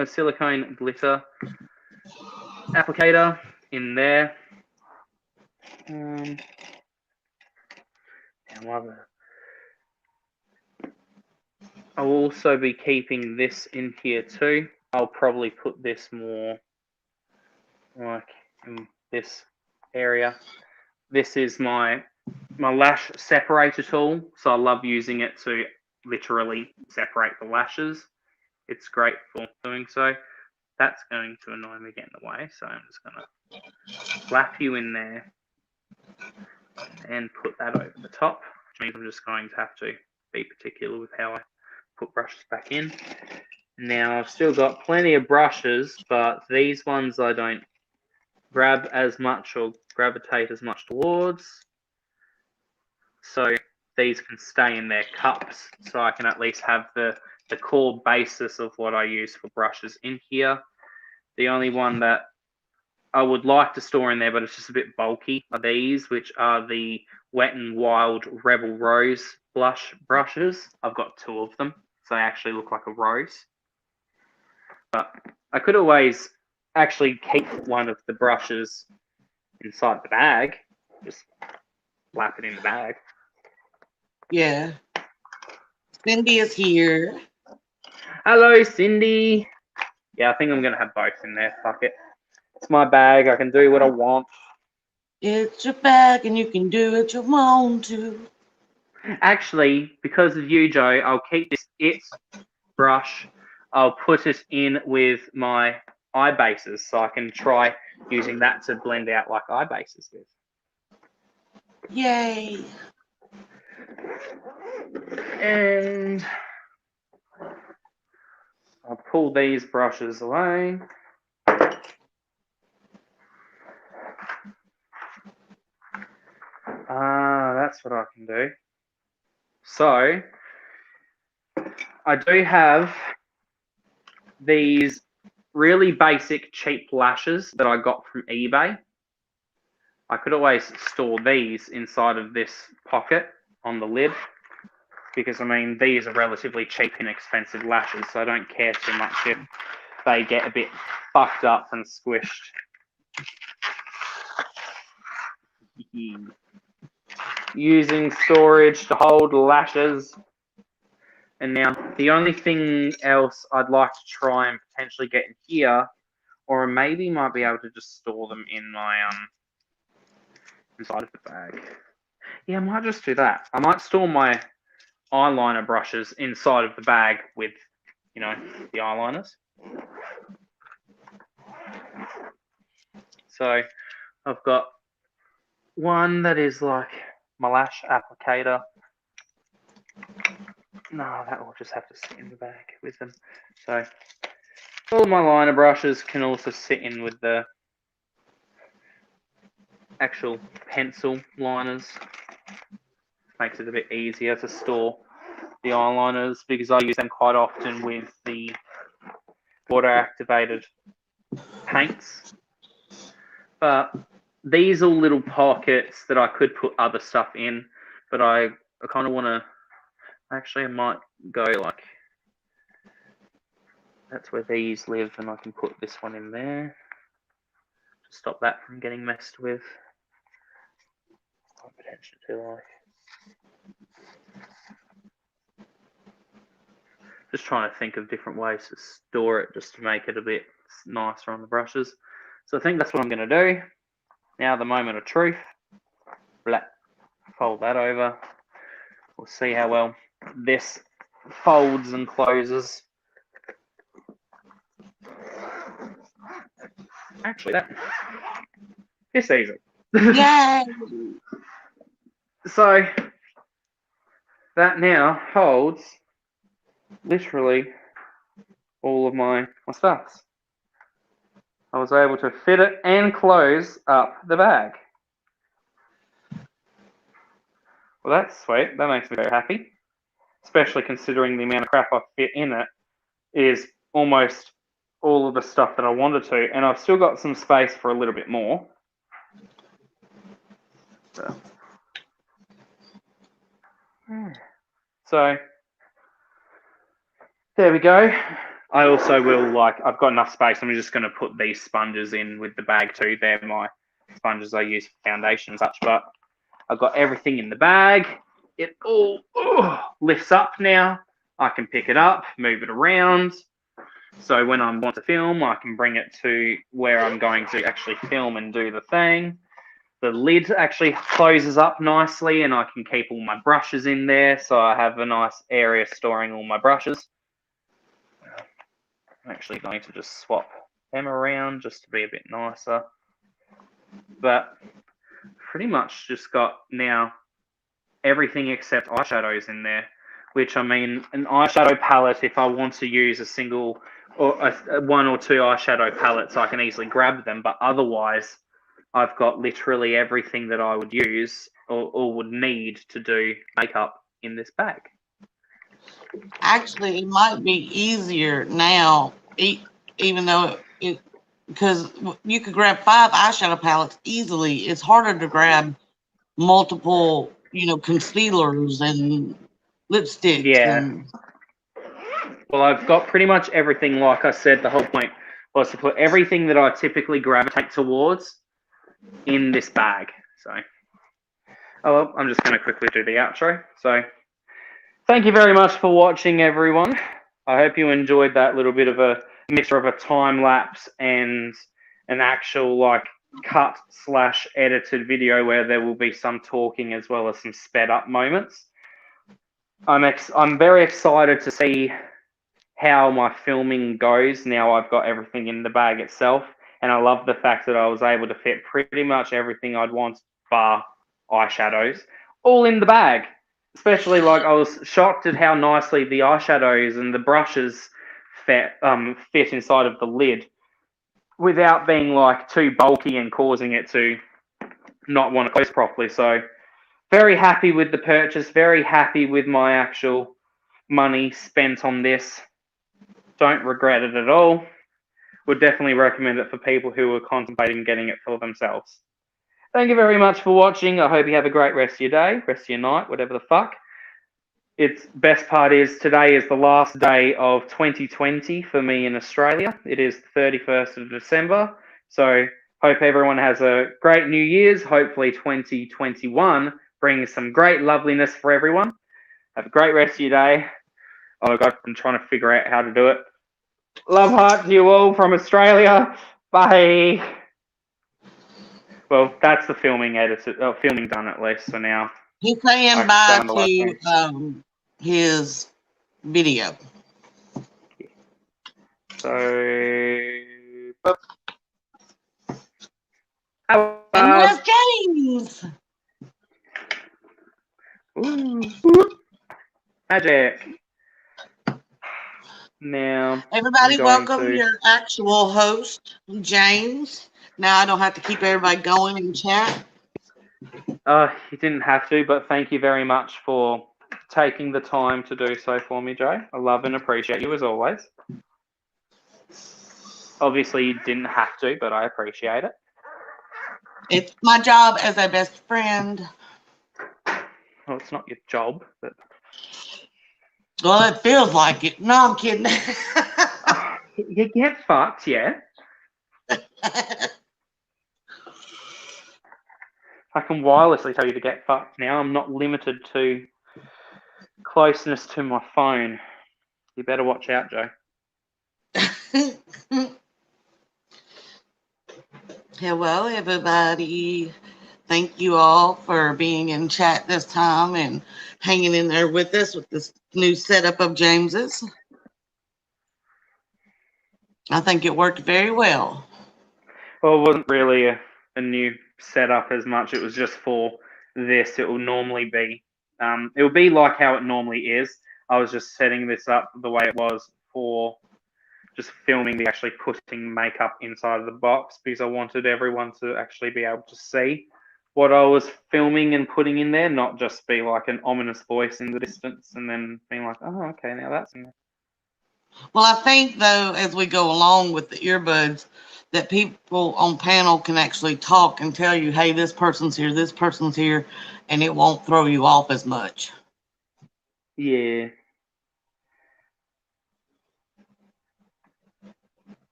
glitter applicator in there. I'll also be keeping this in here too. I'll probably put this more like in this area. This is my lash separator tool, so I love using it to literally separate the lashes. It's great for doing so. That's going to annoy me getting in the way, so I'm just going to flap you in there and put that over the top, which means I'm just going to have to be particular with how I put brushes back in. Now I've still got plenty of brushes, but these ones I don't grab as much or gravitate as much towards. So these can stay in their cups, so I can at least have the core basis of what I use for brushes in here. The only one that I would like to store in there, but it's just a bit bulky, are these, which are the Wet n Wild Rebel Rose blush brushes. I've got 2 of them, so they actually look like a rose. But I could always actually keep one of the brushes inside the bag. Just flap it in the bag. Yeah. Cindy is here. Hello, Cindy. Yeah, I think I'm going to have both in there. Fuck it. It's my bag. I can do what I want. It's your bag and you can do what you want to. Actually, because of you, Joe, I'll keep this It brush. I'll put it in with my eye bases, so I can try using that to blend out like eye bases with. Yay. And I'll pull these brushes away. That's what I can do. So, I do have these really basic cheap lashes that I got from eBay. I could always store these inside of this pocket on the lid, because I mean these are relatively cheap, inexpensive lashes, so I don't care too much if they get a bit fucked up and squished. Using storage to hold lashes. And now the only thing else I'd like to try and potentially get in here, or maybe might be able to just store them in my inside of the bag. Yeah, I might just do that. I might store my eyeliner brushes inside of the bag with, you know, the eyeliners. So I've got one that is like my lash applicator. No, that will just have to sit in the bag with them. So all of my liner brushes can also sit in with the actual pencil liners. Makes it a bit easier to store the eyeliners, because I use them quite often with the water activated paints. But these are little pockets that I could put other stuff in, but I kind of want to, actually I might go like, that's where these live, and I can put this one in there to stop that from getting messed with. Potentially too like. Just trying to think of different ways to store it, just to make it a bit nicer on the brushes. So I think that's what I'm going to do. Now the moment of truth. Fold that over. We'll see how well this folds and closes. Actually, it's easy. Yay! So that now holds literally all of my stuffs. I was able to fit it and close up the bag. Well, that's sweet. That makes me very happy, especially considering the amount of crap I fit in it is almost all of the stuff that I wanted to, and I've still got some space for a little bit more. So there we go. I also will, I've got enough space. I'm just going to put these sponges in with the bag too. They're my sponges I use for foundation and such, but I've got everything in the bag. It all lifts up now. I can pick it up, move it around. So when I want to film, I can bring it to where I'm going to actually film and do the thing. The lid actually closes up nicely and I can keep all my brushes in there. So I have a nice area storing all my brushes. I'm actually going to just swap them around just to be a bit nicer. But pretty much just got now everything except eyeshadows in there, which, I mean, an eyeshadow palette, if I want to use a single or one or two eyeshadow palettes, I can easily grab them, but otherwise I've got literally everything that I would use or would need to do makeup in this bag. Actually, it might be easier now, even though because you could grab 5 eyeshadow palettes easily. It's harder to grab multiple, concealers and lipsticks. Yeah. Well, I've got pretty much everything. Like I said, the whole point was to put everything that I typically gravitate towards in this bag. So, well, I'm just going to quickly do the outro. So, thank you very much for watching, everyone. I hope you enjoyed that little bit of a mixture of a time lapse and an actual cut/edited video where there will be some talking as well as some sped up moments. I'm very excited to see how my filming goes now I've got everything in the bag itself, and I love the fact that I was able to fit pretty much everything I'd want bar eyeshadows all in the bag. Especially, I was shocked at how nicely the eyeshadows and the brushes fit inside of the lid without being too bulky and causing it to not want to close properly. So very happy with the purchase, very happy with my actual money spent on this. Don't regret it at all. Would definitely recommend it for people who are contemplating getting it for themselves. Thank you very much for watching. I hope you have a great rest of your day, rest of your night, whatever the fuck. Its best part is today is the last day of 2020 for me in Australia. It is the 31st of December. So hope everyone has a great New Year's. Hopefully 2021 brings some great loveliness for everyone. Have a great rest of your day. Oh, God, I'm trying to figure out how to do it. Love heart to you all from Australia. Bye. Well, that's the filming filming done at least. So now He's saying bye to his video. So, and where's James? Ooh. Magic. Now, everybody, welcome your actual host, James. Now I don't have to keep everybody going in chat. You didn't have to, but thank you very much for taking the time to do so for me, Joe. I love and appreciate you as always. Obviously, you didn't have to, but I appreciate it. It's my job as a best friend. Well, it's not your job, but... Well, it feels like it. No, I'm kidding. You get fucked, yeah? I can wirelessly tell you to get fucked now. I'm not limited to closeness to my phone. You better watch out, Joe. Hello, everybody. thank you all for being in chat this time and hanging in there with us with this new setup of James's. I think it worked very well. Well, it wasn't really a new setup as much. It was just for this. It will normally be, it will be like how it normally is. I was just setting this up the way it was for just filming the actually putting makeup inside of the box because I wanted everyone to actually be able to see what I was filming and putting in there, not just be like an ominous voice in the distance and then being like, oh, okay, now that's in there. Well, I think, though, as we go along with the earbuds, that people on panel can actually talk and tell you, hey, this person's here, and it won't throw you off as much. Yeah.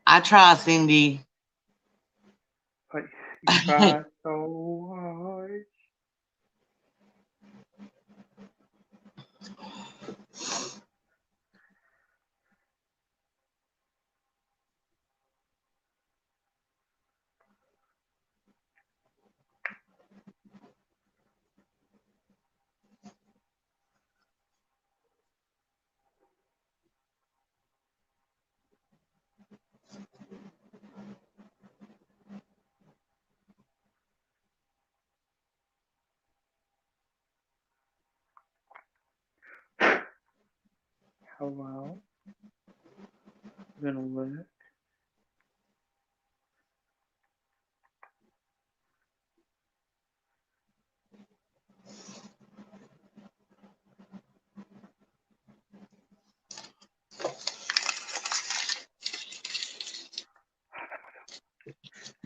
I try, Cindy. But you try so hard. Hello. I'm gonna look.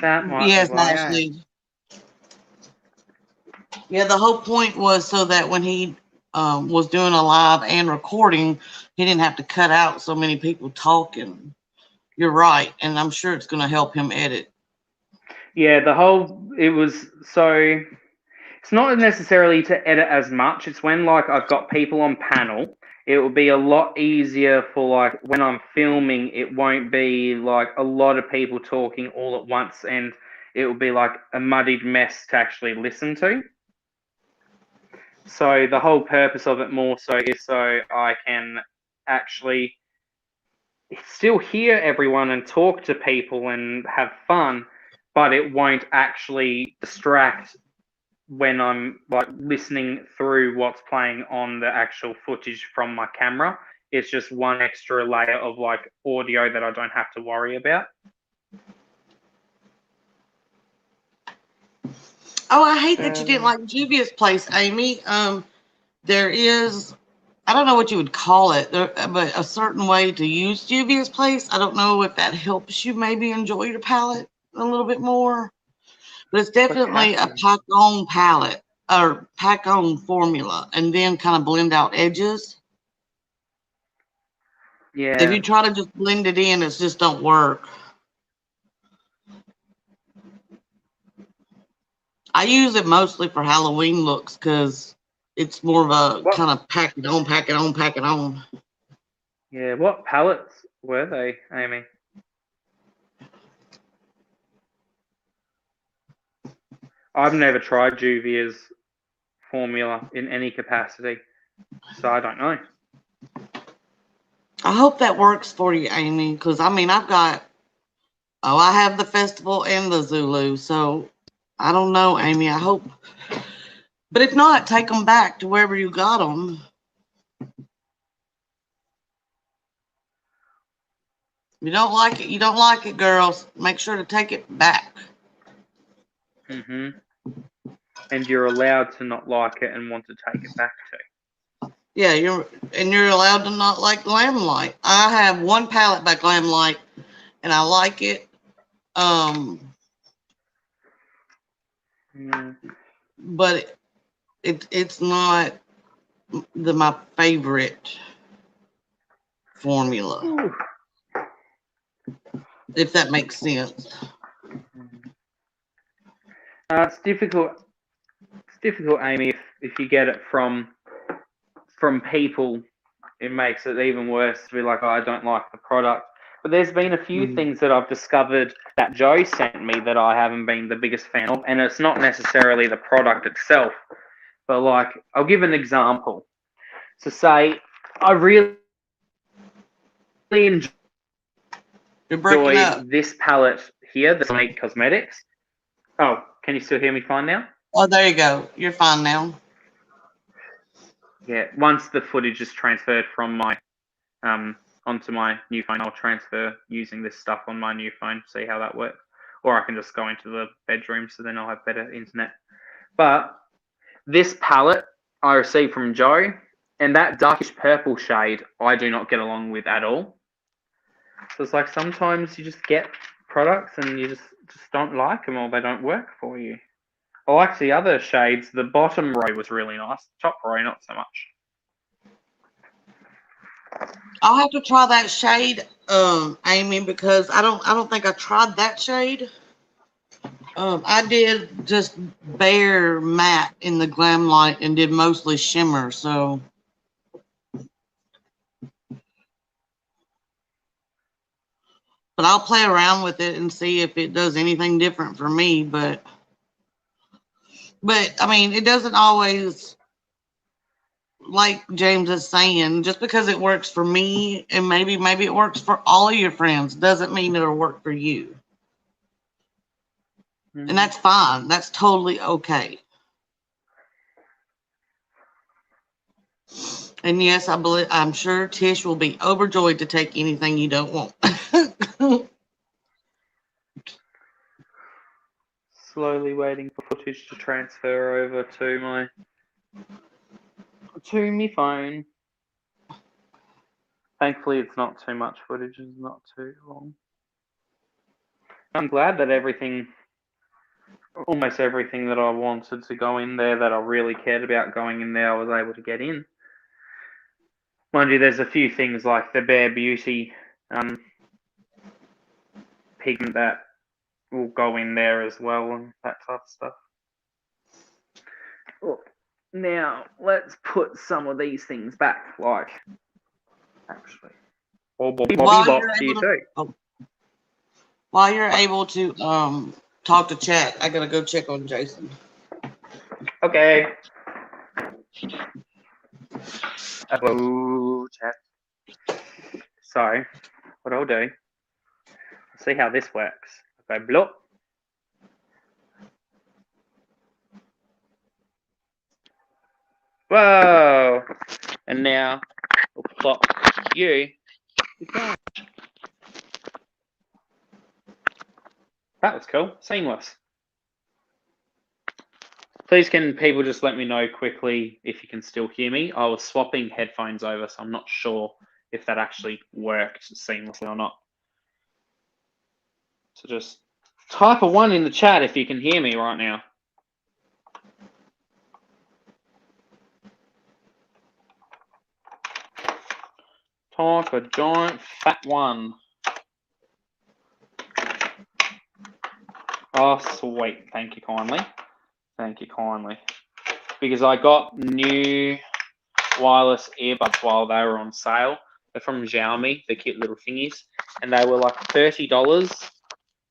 That might be Yes, why. Ashley. Yeah, the whole point was so that when he was doing a live and recording, he didn't have to cut out so many people talking. You're right, and I'm sure it's going to help him edit. Yeah, it was so. It's not necessarily to edit as much. It's when like I've got people on panel. It will be a lot easier for like when I'm filming. It won't be like a lot of people talking all at once, and it will be like a muddied mess to actually listen to. So the whole purpose of it more so is so I can actually still hear everyone and talk to people and have fun, but it won't actually distract when I'm like listening through what's playing on the actual footage from my camera. It's just one extra layer of like audio that I don't have to worry about. Oh, I hate that you didn't like Juvia's place, Amy. There is, I don't know what you would call it, but a certain way to use Juvia's place. I don't know if that helps you maybe enjoy your palette a little bit more, but it's definitely a pack-on palette or pack-on formula, and then kind of blend out edges. Yeah. If you try to just blend it in, it just don't work. I use it mostly for Halloween looks because it's more of a kind of pack it on, pack it on, pack it on. Yeah, what palettes were they, Amy? I've never tried Juvia's formula in any capacity, so I don't know. I hope that works for you, Amy, because I mean, I have the festival and the Zulu, so I don't know, Amy. I hope, but if not, take them back to wherever you got them. You don't like it, you don't like it, girls. Make sure to take it back. And you're allowed to not like it and want to take it back to. Yeah, you're allowed to not like Glamlight. I have one palette by Glamlight, and I like it. But it's not my favorite formula. Ooh. If that makes sense. It's difficult. It's difficult, Amy. If you get it from people, it makes it even worse to be like, oh, I don't like the product. But there's been a few things that I've discovered that Joe sent me that I haven't been the biggest fan of, and it's not necessarily the product itself. But like, I'll give an example. So say I really enjoy You're breaking up. this palette here, the Sonic Cosmetics. Oh, can you still hear me fine now? Oh, there you go. You're fine now. Yeah, once the footage is transferred from my onto my new phone, I'll transfer using this stuff on my new phone, see how that works. Or I can just go into the bedroom, so then I'll have better internet. But this palette I received from Joe, and that darkish purple shade I do not get along with at all. So it's like sometimes you just get products and you just don't like them, or they don't work for you. I like the other shades. The bottom row was really nice. Top row, not so much. I'll have to try that shade, Amy, because I don't think I tried that shade. I did just bare matte in the Glam Light and did mostly shimmer, so. But I'll play around with it and see if it does anything different for me. But I mean, it doesn't always, like James is saying, just because it works for me and maybe it works for all of your friends doesn't mean it'll work for you. And that's fine. That's totally okay. And yes, I'm sure Tish will be overjoyed to take anything you don't want. Slowly waiting for footage to transfer over to my phone. Thankfully, it's not too much footage. It's not too long. I'm glad that almost everything that I wanted to go in there, that I really cared about going in there, I was able to get in. Mind you, there's a few things like the Bare Beauty pigment that will go in there as well, and that type of stuff. Oh, now, let's put some of these things back, like, actually. Or Bobby Box to you too. While you're able to talk to chat, I gotta go check on Jason. Okay. Hello, chat. So, what I'll do, see how this works. I'll go bloop. Whoa! And now we'll plop you. That was cool. Seamless. Please can people just let me know quickly if you can still hear me. I was swapping headphones over, so I'm not sure if that actually worked seamlessly or not. So just type a 1 in the chat if you can hear me right now. Type a giant fat 1. Oh, sweet. Thank you kindly. Thank you kindly. Because I got new wireless earbuds while they were on sale. They're from Xiaomi, the cute little thingies. And they were like $30,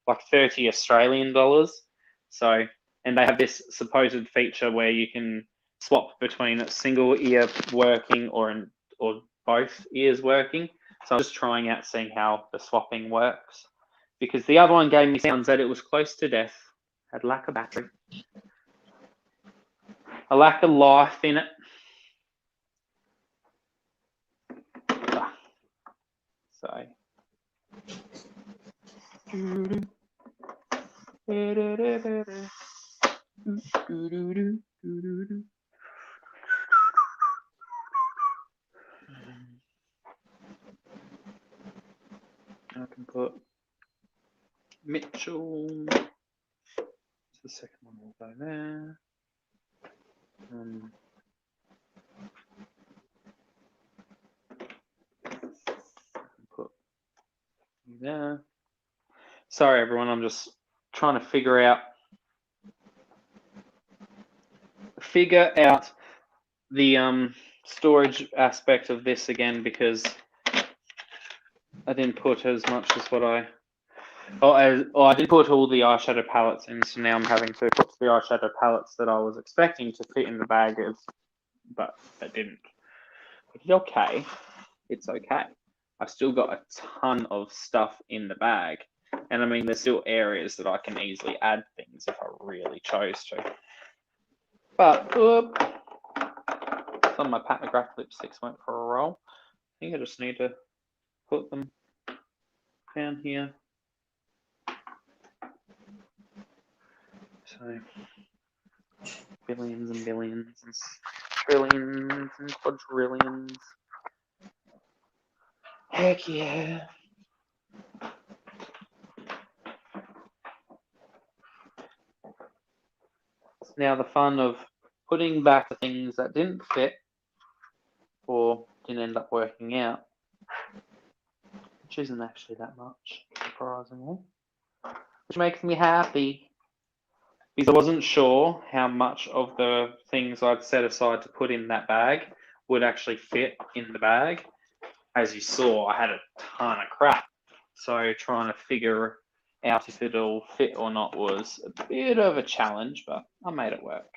like 30 Australian dollars. So, and they have this supposed feature where you can swap between a single ear working or both ears working. So I'm just trying out seeing how the swapping works. Because the other one gave me sounds that it was close to death, had lack of battery, a lack of life in it. So. I can put Mitchell. The second one will go there. Put you there. Sorry, everyone. I'm just trying to figure out the storage aspect of this again, because I didn't put as much as what I I didn't put all the eyeshadow palettes in, so now I'm having to put the eyeshadow palettes that I was expecting to fit in the bag, but they didn't. It's okay. It's okay. I've still got a ton of stuff in the bag, and I mean, there's still areas that I can easily add things if I really chose to. But some of my Pat lipsticks went for a roll. I think I just need to put them down here. So billions and billions and trillions and quadrillions. Heck yeah. It's now the fun of putting back the things that didn't fit or didn't end up working out, which isn't actually that much, surprisingly, which makes me happy. Because I wasn't sure how much of the things I'd set aside to put in that bag would actually fit in the bag. As you saw, I had a ton of crap. So trying to figure out if it'll fit or not was a bit of a challenge, but I made it work.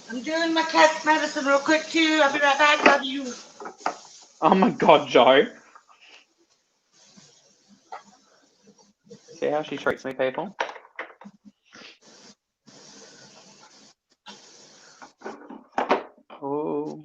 I'm doing my cat's medicine real quick too. I'll be right back. Love you. Oh my God, Joe. See how she treats me, people? Oh.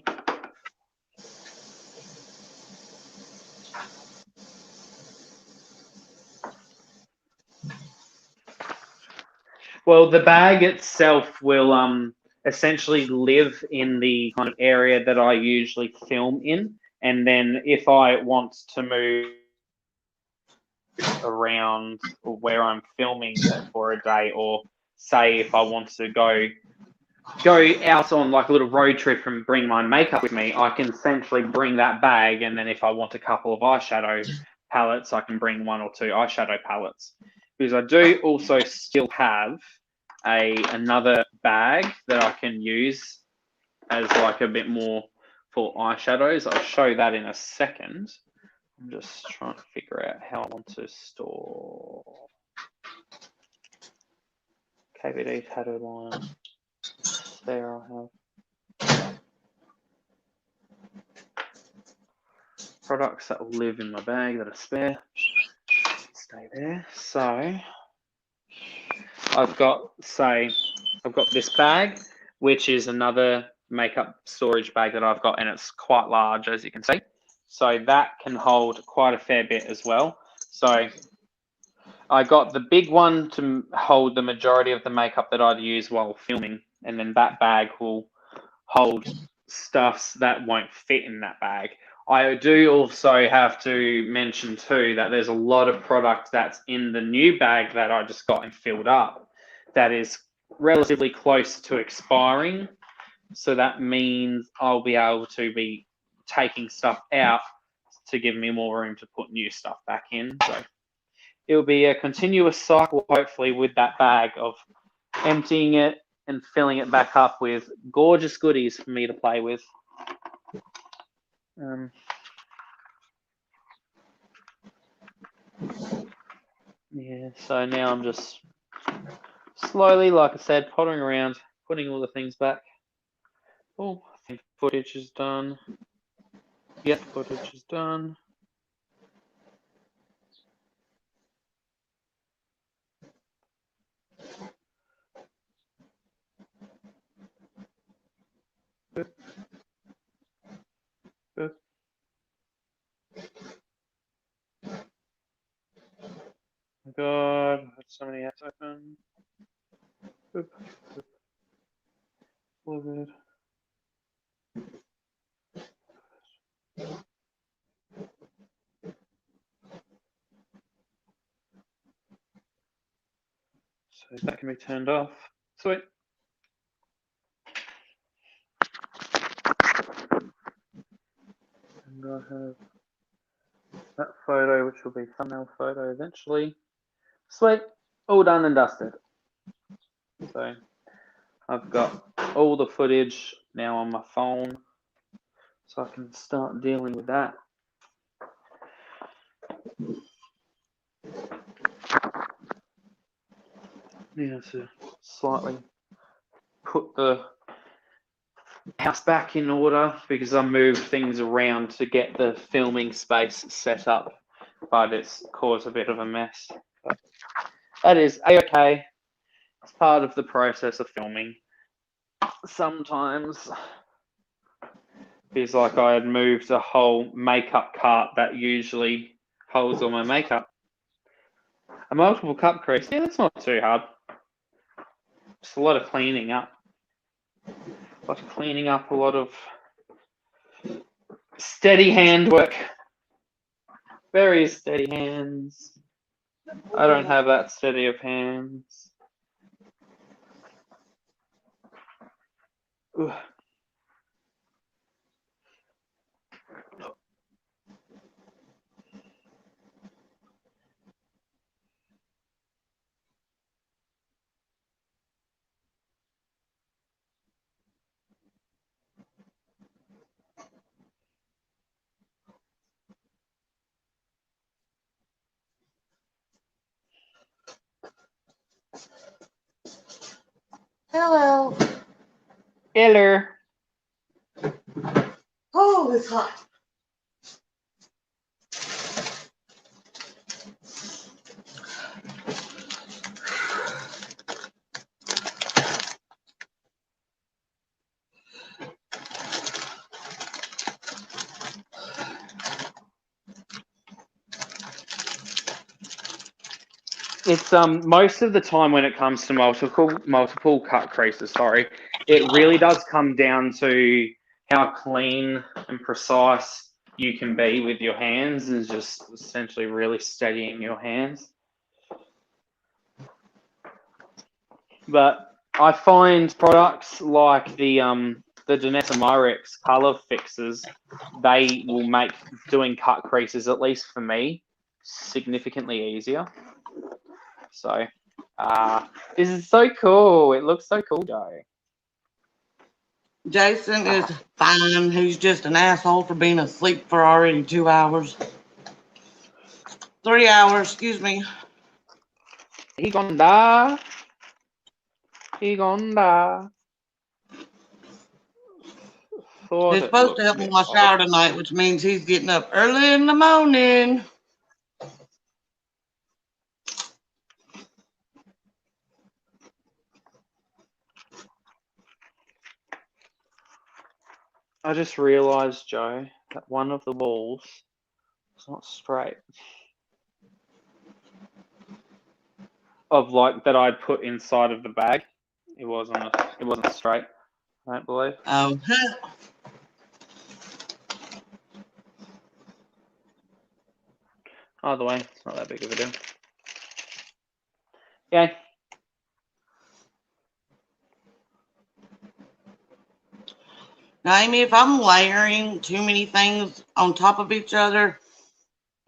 Well, the bag itself will essentially live in the kind of area that I usually film in, and then if I want to move around where I'm filming for a day, or say if I want to go out on like a little road trip and bring my makeup with me, I can essentially bring that bag, and then if I want a couple of eyeshadow palettes, I can bring 1 or 2 eyeshadow palettes. Because I do also still have another bag that I can use as like a bit more for eyeshadows. I'll show that in a second. I'm just trying to figure out how I want to store KVD tattoo line. There I have products that will live in my bag that are spare. Stay there. So I've got this bag, which is another makeup storage bag that I've got, and it's quite large, as you can see. So that can hold quite a fair bit as well. So I got the big one to hold the majority of the makeup that I'd use while filming, and then that bag will hold stuffs that won't fit in that bag. I do also have to mention too that there's a lot of product that's in the new bag that I just got and filled up that is relatively close to expiring. So that means I'll be able to be taking stuff out to give me more room to put new stuff back in. So it'll be a continuous cycle, hopefully, with that bag of emptying it and filling it back up with gorgeous goodies for me to play with. Yeah, so now I'm just slowly, like I said, pottering around, putting all the things back. Oh, I think footage is done. Yep, footage is done. Boop. Boop. Oh God, I have so many apps open. Boop. Boop. Fluid. So that can be turned off. Sweet. And I have that photo, which will be thumbnail photo eventually. Sweet. All done and dusted. So I've got all the footage now on my phone, so I can start dealing with that. Yeah, to slightly put the house back in order because I moved things around to get the filming space set up, but it's caused a bit of a mess. But that is okay. It's part of the process of filming. Sometimes feels like I had moved a whole makeup cart that usually holds all my makeup. A multiple cup crease, yeah, that's not too hard. Just a lot of cleaning up. A lot of cleaning up, a lot of steady handwork. Very steady hands. I don't have that steady of hands. Ugh. Hello. Hello. Oh, it's hot. It's most of the time when it comes to multiple cut creases, sorry, it really does come down to how clean and precise you can be with your hands, and just essentially really steadying your hands. But I find products like the Danessa Myricks color fixes, they will make doing cut creases, at least for me, significantly easier. So, this is so cool. It looks so cool, Joe. Jason is fine. He's just an asshole for being asleep for already 2 hours. 3 hours, excuse me. He gonna die. He gonna die. He's supposed to help me wash shower tonight, which means he's getting up early in the morning. I just realized, Joe, that one of the walls is not straight. Of like that I'd put inside of the bag. It wasn't straight, I don't believe. Oh, Either way, it's not that big of a deal. Yeah. now, Amy, if I'm layering too many things on top of each other,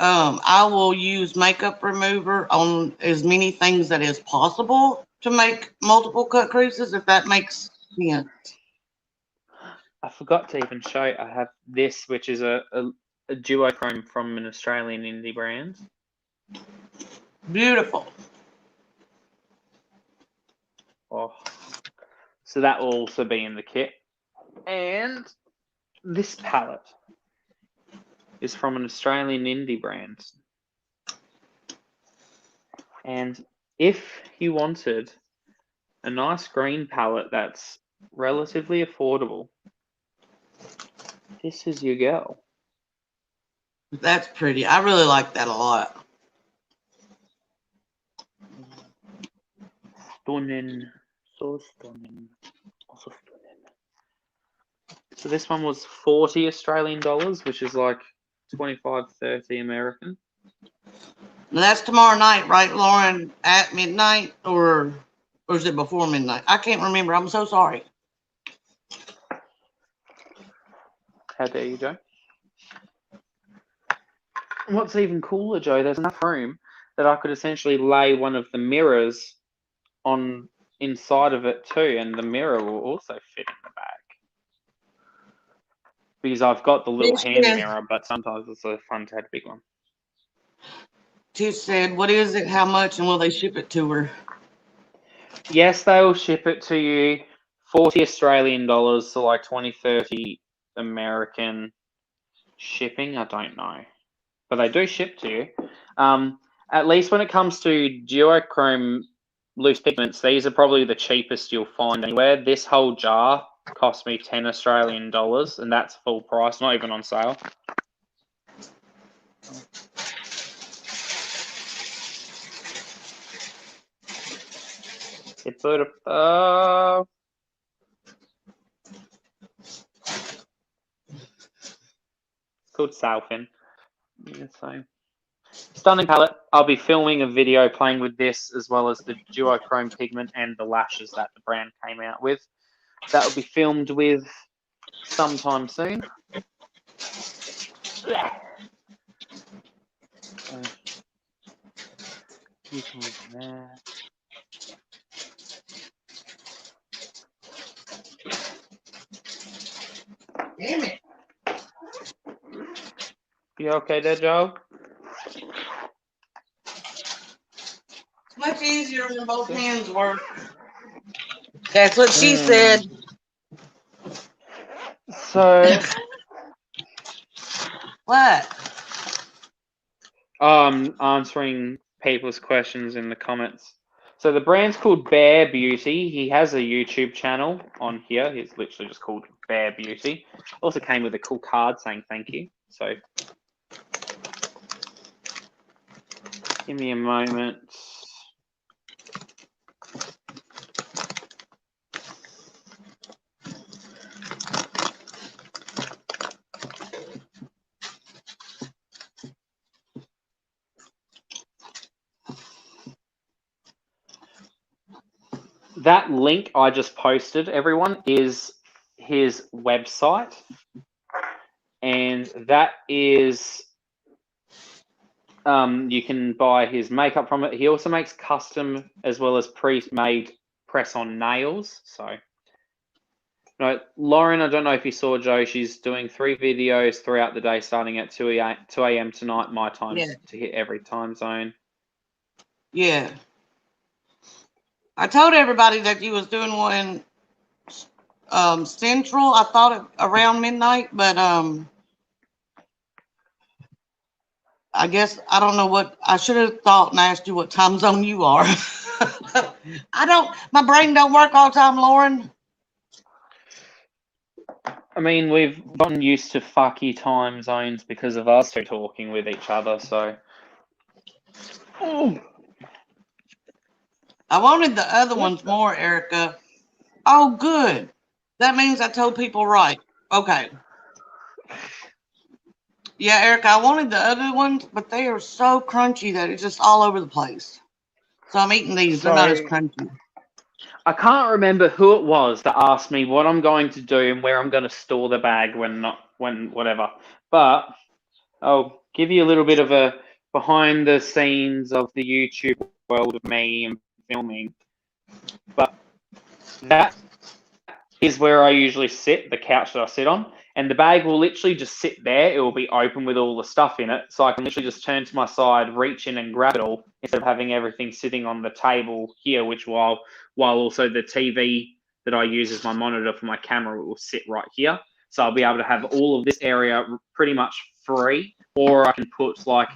I will use makeup remover on as many things that is possible to make multiple cut creases, if that makes sense. I forgot to even show you, I have this, which is a duochrome from an Australian indie brand. Beautiful. Oh, so that will also be in the kit. And this palette is from an Australian indie brand. And if you wanted a nice green palette that's relatively affordable, this is your girl. That's pretty. I really like that a lot. Stunning. So stunning. Also stunning. So this one was 40 Australian dollars, which is like 25, 30 American. Now that's tomorrow night, right, Lauren? At midnight, or is it before midnight? I can't remember. I'm so sorry. How dare you, Joe? What's even cooler, Joe, there's enough room that I could essentially lay one of the mirrors on inside of it too, and the mirror will also fit in the bag. Because I've got the little hand mirror, but sometimes it's fun to have a big one. Tish said, what is it, how much, and will they ship it to her? Yes, they will ship it to you. 40 Australian dollars, so like 20-30 American shipping. I don't know. But they do ship to you. At least when it comes to duochrome loose pigments, these are probably the cheapest you'll find anywhere. This whole jar cost me 10 Australian dollars, and that's full price, not even on sale. It's called Salfin. Yeah, so stunning palette. I'll be filming a video playing with this, as well as the duochrome pigment and the lashes that the brand came out with. That will be filmed with sometime soon. There. Damn it. You okay there, Joe? It's much easier when both hands work. That's what she said. So, what? Answering people's questions in the comments. So the brand's called Bare Beauty. He has a YouTube channel on here. It's literally just called Bare Beauty. Also came with a cool card saying thank you. So give me a moment. That link I just posted, everyone, is his website. And that is, you can buy his makeup from it. He also makes custom as well as pre-made press-on nails. So, no, Lauren, I don't know if you saw Joe. She's doing 3 videos throughout the day, starting at 2 a.m. tonight, my time, to hit every time zone. Yeah. I told everybody that you was doing one Central. I thought it around midnight, but I guess I don't know what I should have thought and asked you what time zone you are. My brain don't work all the time, Lauren. I mean, we've gotten used to fucky time zones because of us two talking with each other, so. I wanted the other ones more, Erica. Oh, good. That means I told people right. Okay. Yeah, Erica, I wanted the other ones, but they are so crunchy that it's just all over the place. So I'm eating these. They're not as crunchy. I can't remember who it was that asked me what I'm going to do and where I'm going to store the bag when whatever. But I'll give you a little bit of a behind the scenes of the YouTube world of me and filming. But that is where I usually sit, the couch that I sit on, and the bag will literally just sit there. It will be open with all the stuff in it, so I can literally just turn to my side, reach in and grab it all, instead of having everything sitting on the table here, which while also the TV that I use as my monitor for my camera will sit right here. So I'll be able to have all of this area pretty much free, or I can put like,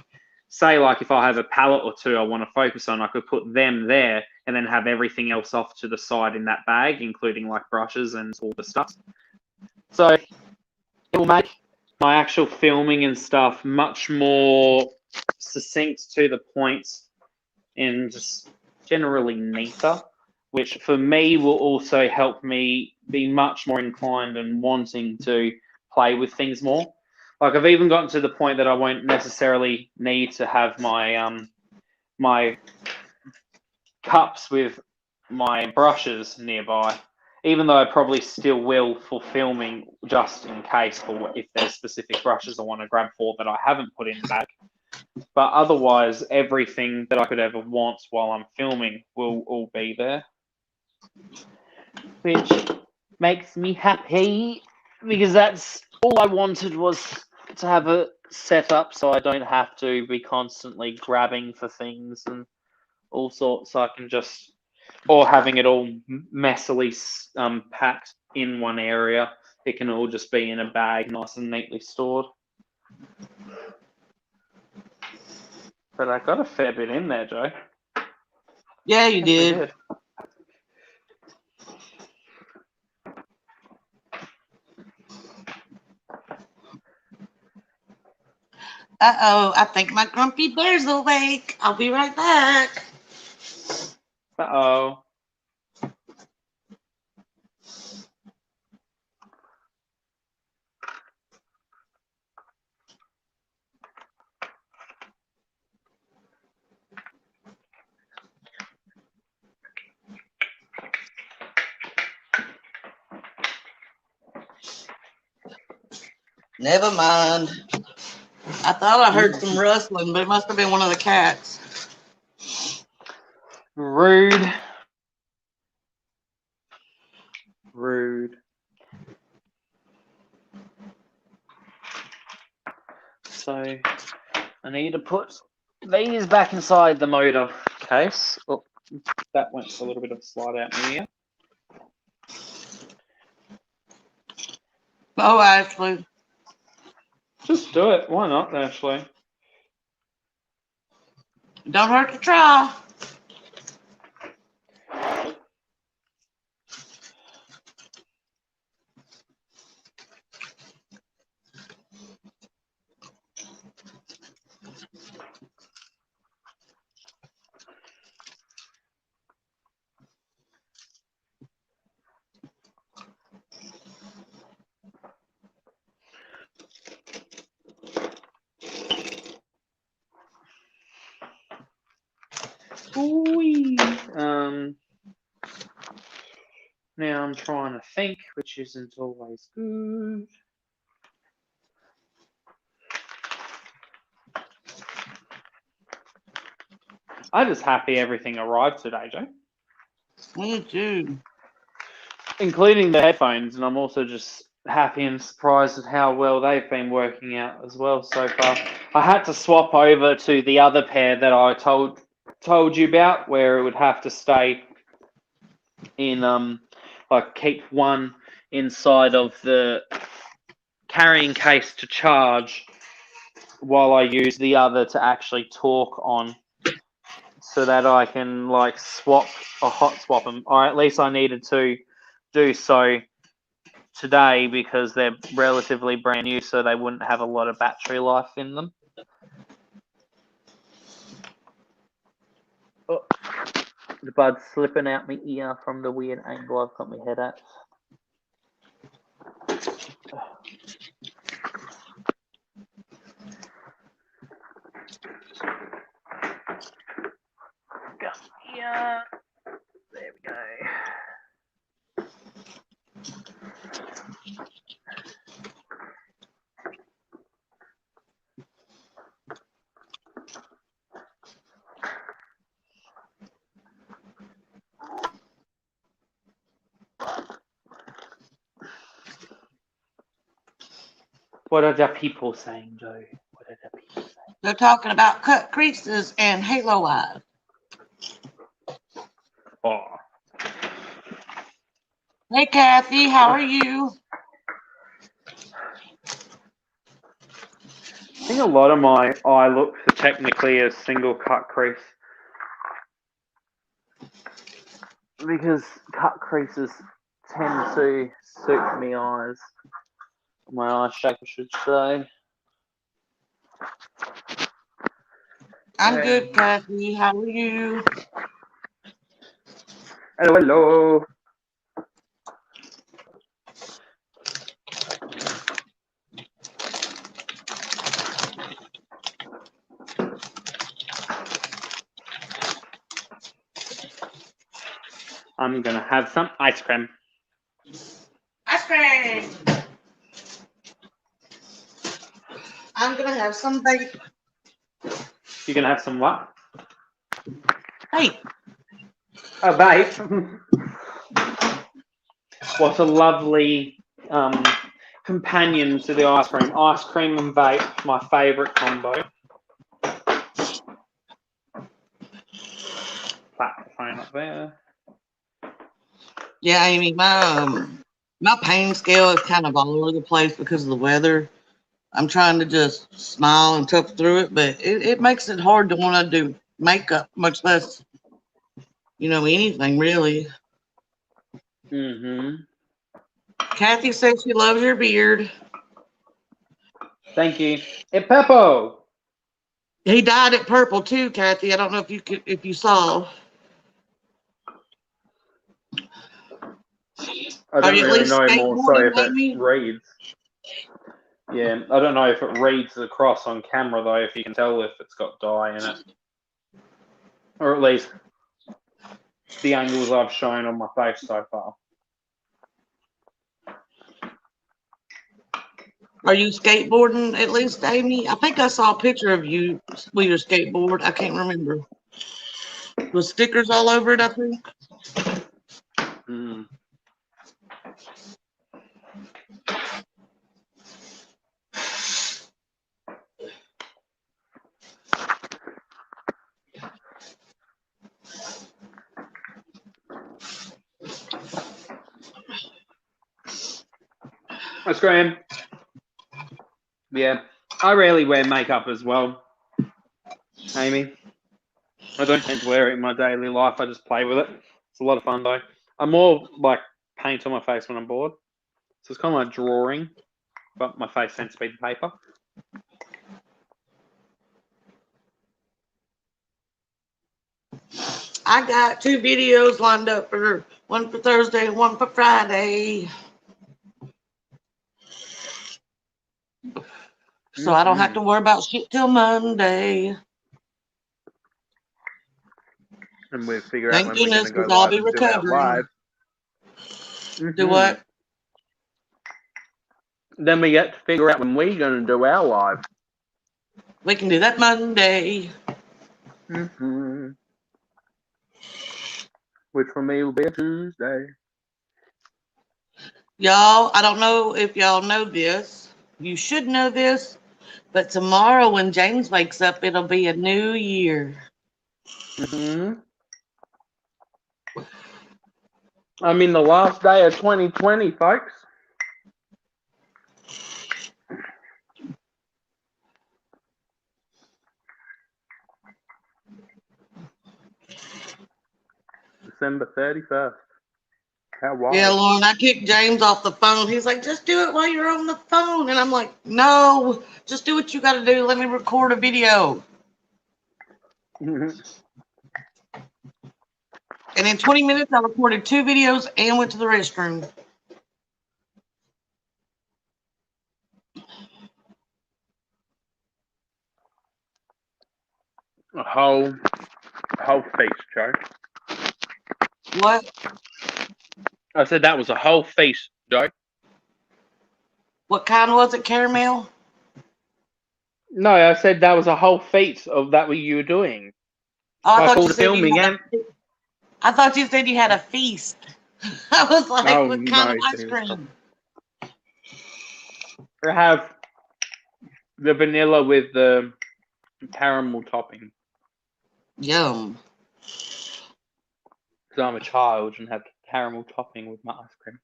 say like if I have a palette or two I want to focus on, I could put them there and then have everything else off to the side in that bag, including like brushes and all the stuff. So it will make my actual filming and stuff much more succinct, to the point, and just generally neater, which for me will also help me be much more inclined and wanting to play with things more. Like I've even gotten to the point that I won't necessarily need to have my my cups with my brushes nearby, even though I probably still will for filming, just in case for if there's specific brushes I want to grab for that I haven't put in the bag. But otherwise, everything that I could ever want while I'm filming will all be there. which makes me happy because that's all I wanted was to have a setup so I don't have to be constantly grabbing for things and all sorts. So I can just, or having it all messily packed in one area. It can all just be in a bag, nice and neatly stored. But I got a fair bit in there, Joe. Yeah, you did. Uh-oh, I think my grumpy bear's awake. I'll be right back. Uh-oh. Never mind. I thought I heard some rustling, but it must have been one of the cats. Rude. Rude. So I need to put these back inside the motor case. Oh, that went a little bit of a slide out in here. Oh, Ashley. Just do it. Why not, Ashley? Don't hurt to try. Ooh-wee. Now I'm trying to think, which isn't always good. I'm just happy everything arrived today, Joe. Me too. Including the headphones, and I'm also just happy and surprised at how well they've been working out as well so far. I had to swap over to the other pair that I told you about, where it would have to stay in like keep one inside of the carrying case to charge while I use the other to actually talk on, so that I can like hot swap them, or at least I needed to do so today because they're relatively brand new, so they wouldn't have a lot of battery life in them. Oh, the bud's slipping out my ear from the weird angle I've got my head at. Yeah, there we go. What are the people saying, Joe? What are the people saying? They're talking about cut creases and halo eyes. Oh. Hey, Kathy, how are you? I think a lot of my eye looks are technically a single cut crease, because cut creases tend to suit me eyes. My eye shape, I should say. I'm good, Kathy. How are you? Hello, hello. I'm gonna have some ice cream. Ice cream. I'm gonna have some bacon. You're gonna have some what? Hey. Oh, vape. What a lovely companion to the ice cream. Ice cream and vape, my favourite combo. Flat the phone up there. Yeah, Amy, my pain scale is kind of all over the place because of the weather. I'm trying to just smile and tough through it, but it makes it hard to want to do makeup, much less, anything really. Mm-hmm. Kathy says she loves your beard. Thank you. Hey, Peppo. He dyed it purple too, Kathy. I don't know if you saw. I Are don't you at really least know more so skateboarding, if it Amy? reads. Yeah, I don't know if it reads across on camera though, if you can tell if it's got dye in it. Or at least the angles I've shown on my face so far. Are you skateboarding at least, Amy? I think I saw a picture of you with your skateboard. I can't remember. With stickers all over it, I think. Mm. That's Graham. Yeah, I rarely wear makeup as well, Amy. I don't tend to wear it in my daily life. I just play with it. It's a lot of fun though. I'm more like paint on my face when I'm bored. So it's kind of like drawing, but my face tends to be the paper. I got 2 videos lined up for one for Thursday and one for Friday. So I don't have to worry about shit till Monday. And we'll figure out Thank when we're going goodness, to go because I'll live be and do our recovering. live. Do what? Then we get to figure out when we're going to do our live. We can do that Monday. Which for me will be a Tuesday. Y'all, I don't know if y'all know this. You should know this. But tomorrow when James wakes up, it'll be a new year. I mean, the last day of 2020, folks. December 31st. How wild. Yeah, Lauren, I kicked James off the phone. He's like, just do it while you're on the phone. And I'm like, no, just do what you got to do. Let me record a video. And in 20 minutes, I recorded 2 videos and went to the restroom. A whole feast, Joe. What? I said that was a whole feast, Joe. What kind was it, caramel? No, I said that was a whole feast of that what you were doing. Oh, I thought you said you had a feast. I was like, oh, what kind of ice cream? I have the vanilla with the caramel topping. Yum. Because I'm a child and have caramel topping with my ice cream.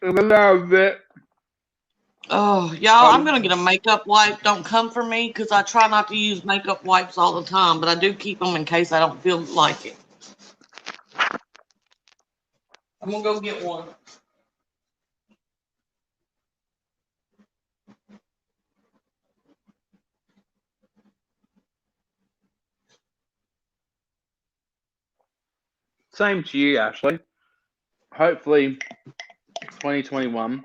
I love it. Oh, y'all, I'm going to get a makeup wipe. Don't come for me because I try not to use makeup wipes all the time, but I do keep them in case I don't feel like it. I'm going to go get one. Same to you, Ashley. Hopefully, 2021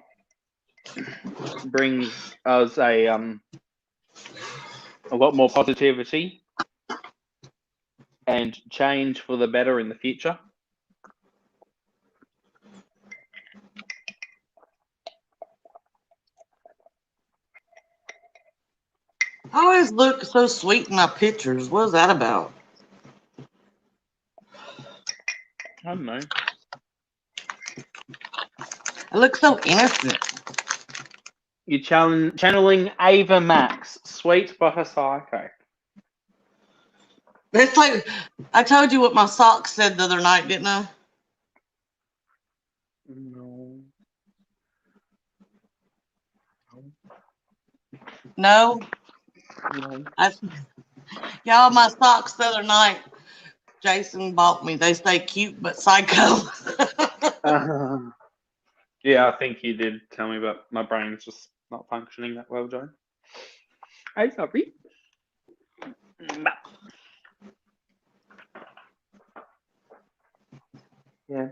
brings us a lot more positivity and change for the better in the future. I always look so sweet in my pictures. What is that about? I don't know. I look so innocent. You're channeling Ava Max, Sweet Butter Psycho. It's like, I told you what my socks said the other night, didn't I? No. No? No. Y'all, my socks the other night, Jason bought me. They say cute but psycho. Yeah, I think you did tell me, but my brain's just not functioning that well, Joe. I'm sorry. Yeah.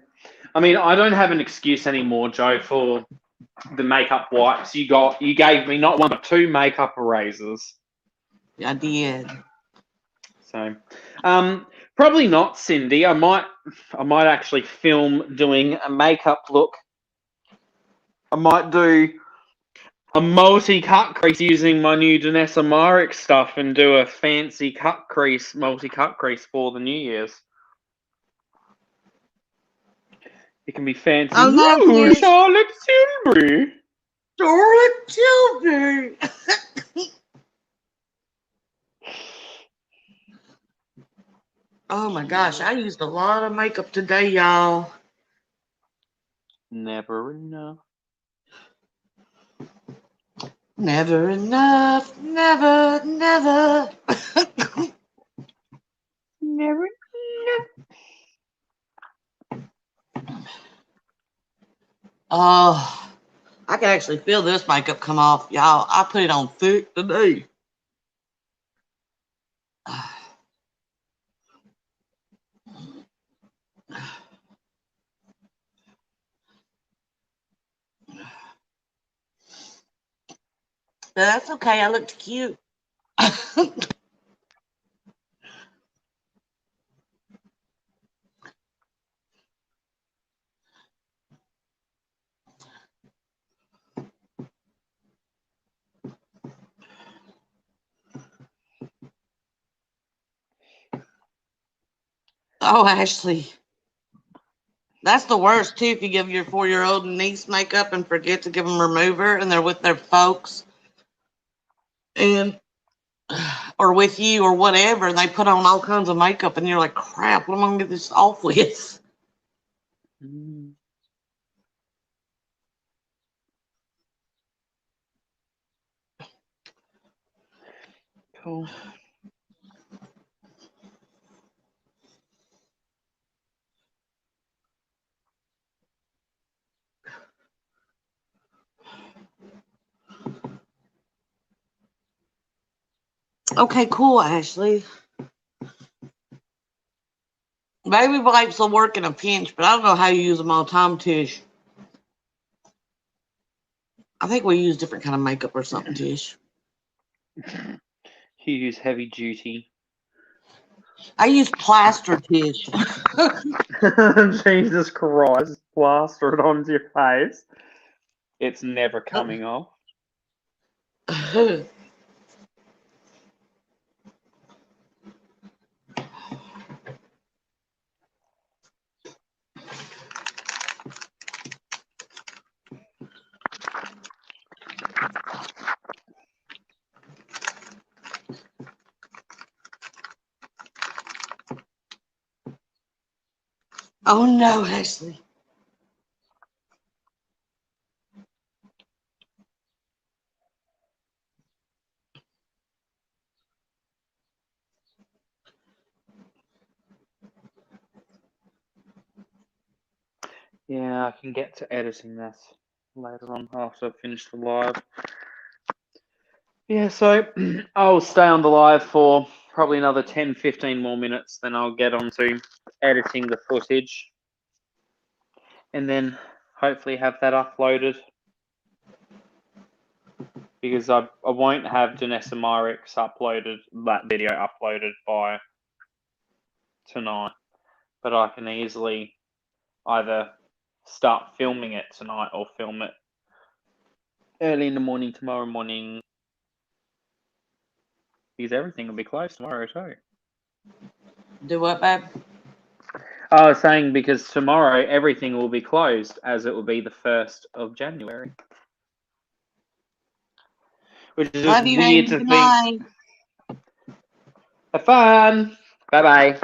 I mean, I don't have an excuse anymore, Joe, for the makeup wipes. You gave me not one but two makeup erasers. I did. So, probably not, Cindy. I might actually film doing a makeup look. I might do a multi-cut crease using my new Danessa Myrick stuff and do a fancy multi-cut crease for the New Year's. It can be fancy. Oh, no, Ooh, please. Charlotte Tilbury. Charlotte Tilbury. Oh my gosh, I used a lot of makeup today, y'all. Never enough. Never enough. Never, never. Never enough. Oh, I can actually feel this makeup come off, y'all. I put it on thick today. That's okay. I looked cute. Oh, Ashley. That's the worst, too, if you give your 4-year-old niece makeup and forget to give them remover and they're with their folks and or with you or whatever, and they put on all kinds of makeup and you're like, crap, what am I going to get this off with? Cool. Okay, cool, Ashley. Baby wipes will work in a pinch, but I don't know how you use them all the time, Tish. I think we use different kind of makeup or something, Tish. You use heavy duty. I use plaster, Tish. Jesus Christ, plaster it onto your face. It's never coming off. Oh no, Ashley. Yeah, I can get to editing this later on after I finish the live. Yeah, so I'll stay on the live for probably another 10-15 more minutes, then I'll get on to editing the footage and then hopefully have that uploaded, because I won't have Danessa Myrick's that video uploaded by tonight, but I can easily either start filming it tonight or film it early in the morning tomorrow morning, because everything will be closed tomorrow too. Do what, babe? I was saying because tomorrow everything will be closed as it will be the 1st of January. Which is just Love you, weird Amy. to Good think. night. Have fun. Bye-bye.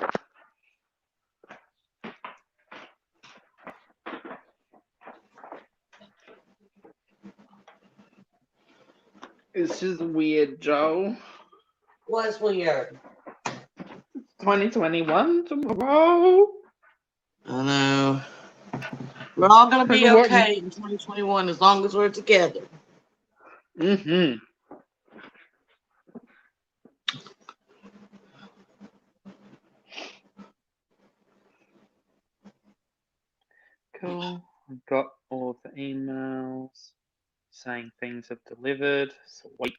It's just weird, Joe. What's weird? 2021 tomorrow. I know. We're all going to be What? okay in 2021 as long as we're together. Mm-hmm. Cool. I've got all of the emails saying things have delivered. Sweet.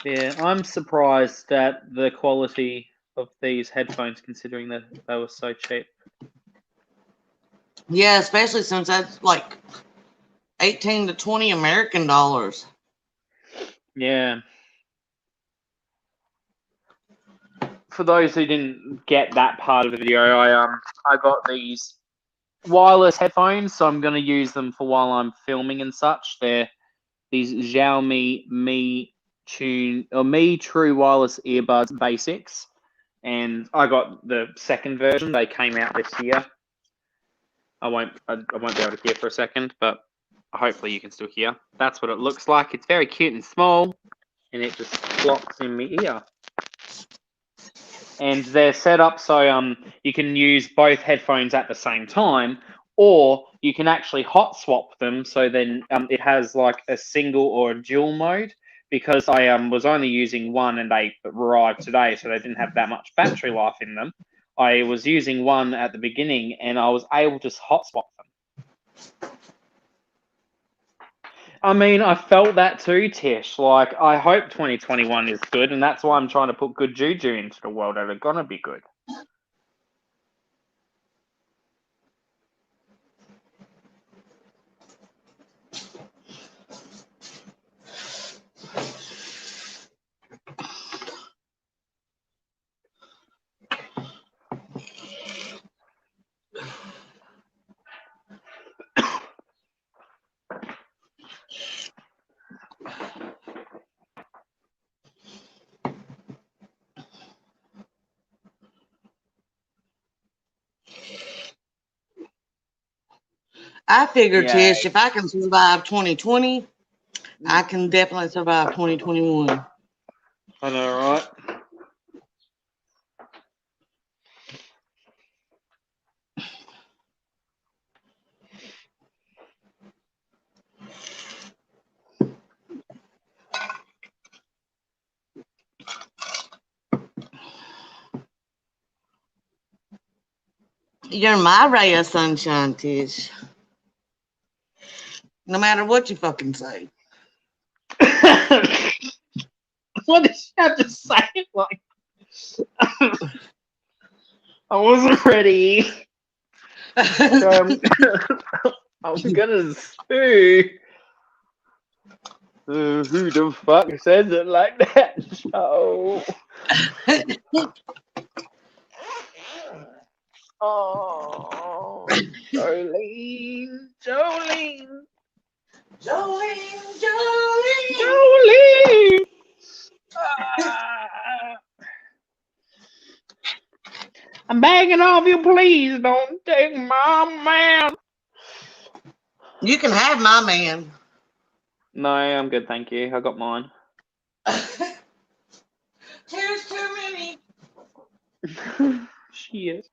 Yeah, I'm surprised at the quality of these headphones considering that they were so cheap. Yeah, especially since that's like 18 to 20 American dollars. Yeah. For those who didn't get that part of the video, I got these wireless headphones, so I'm going to use them for while I'm filming and such. They're these Xiaomi Mi True Wireless Earbuds Basics, and I got the second version. They came out this year. I won't be able to hear for a second, but hopefully you can still hear. That's what it looks like. It's very cute and small, and it just flops in my ear. And they're set up so you can use both headphones at the same time, or you can actually hot swap them. So then it has like a single or a dual mode. Because I was only using one and they arrived today, so they didn't have that much battery life in them. I was using one at the beginning, and I was able to hot swap them. I mean, I felt that too, Tish. Like, I hope 2021 is good, and that's why I'm trying to put good juju into the world that are gonna be good. I figured, Yeah, Tish, if I can survive 2020, I can definitely survive 2021. I know, right? You're my ray of sunshine, Tish. No matter what you fucking say. What did you have to say? Like, I wasn't ready. I'm gonna sue. Who the fuck says it like that, Joe? Oh, Jolene. Ah. I'm begging of you, please don't take my man. You can have my man. No, I'm good, thank you. I got mine. There's too many. She is.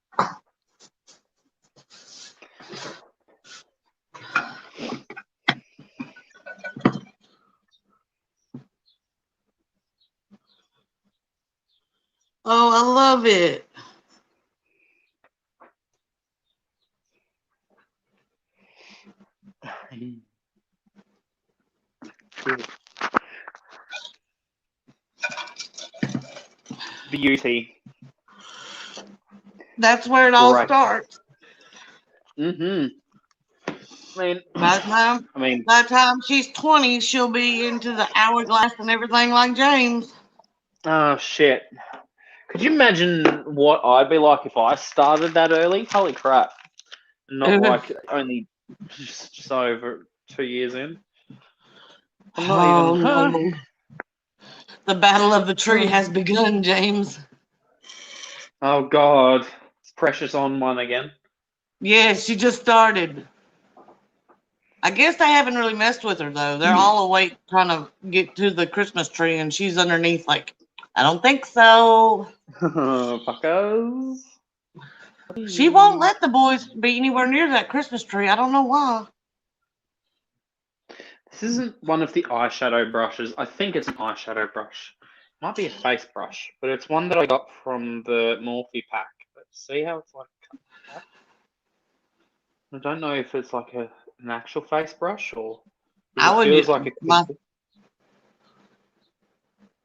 Oh, I love it. Beauty. That's where it all starts. I mean, By the time she's 20, she'll be into the hourglass and everything like James. Oh shit! Could you imagine what I'd be like if I started that early? Holy crap! Not like only just over 2 years in. I'm not even. No. The battle of the tree has begun, James. Oh god, it's Precious on one again. Yeah, she just started. I guess they haven't really messed with her though. They're all awake trying to get to the Christmas tree, and she's underneath like, I don't think so. Fuckers. She won't let the boys be anywhere near that Christmas tree. I don't know why. This isn't one of the eyeshadow brushes. I think it's an eyeshadow brush. Might be a face brush, but it's one that I got from the Morphe pack. But see how it's like cut? I don't know if it's like an actual face brush or it feels like it could be.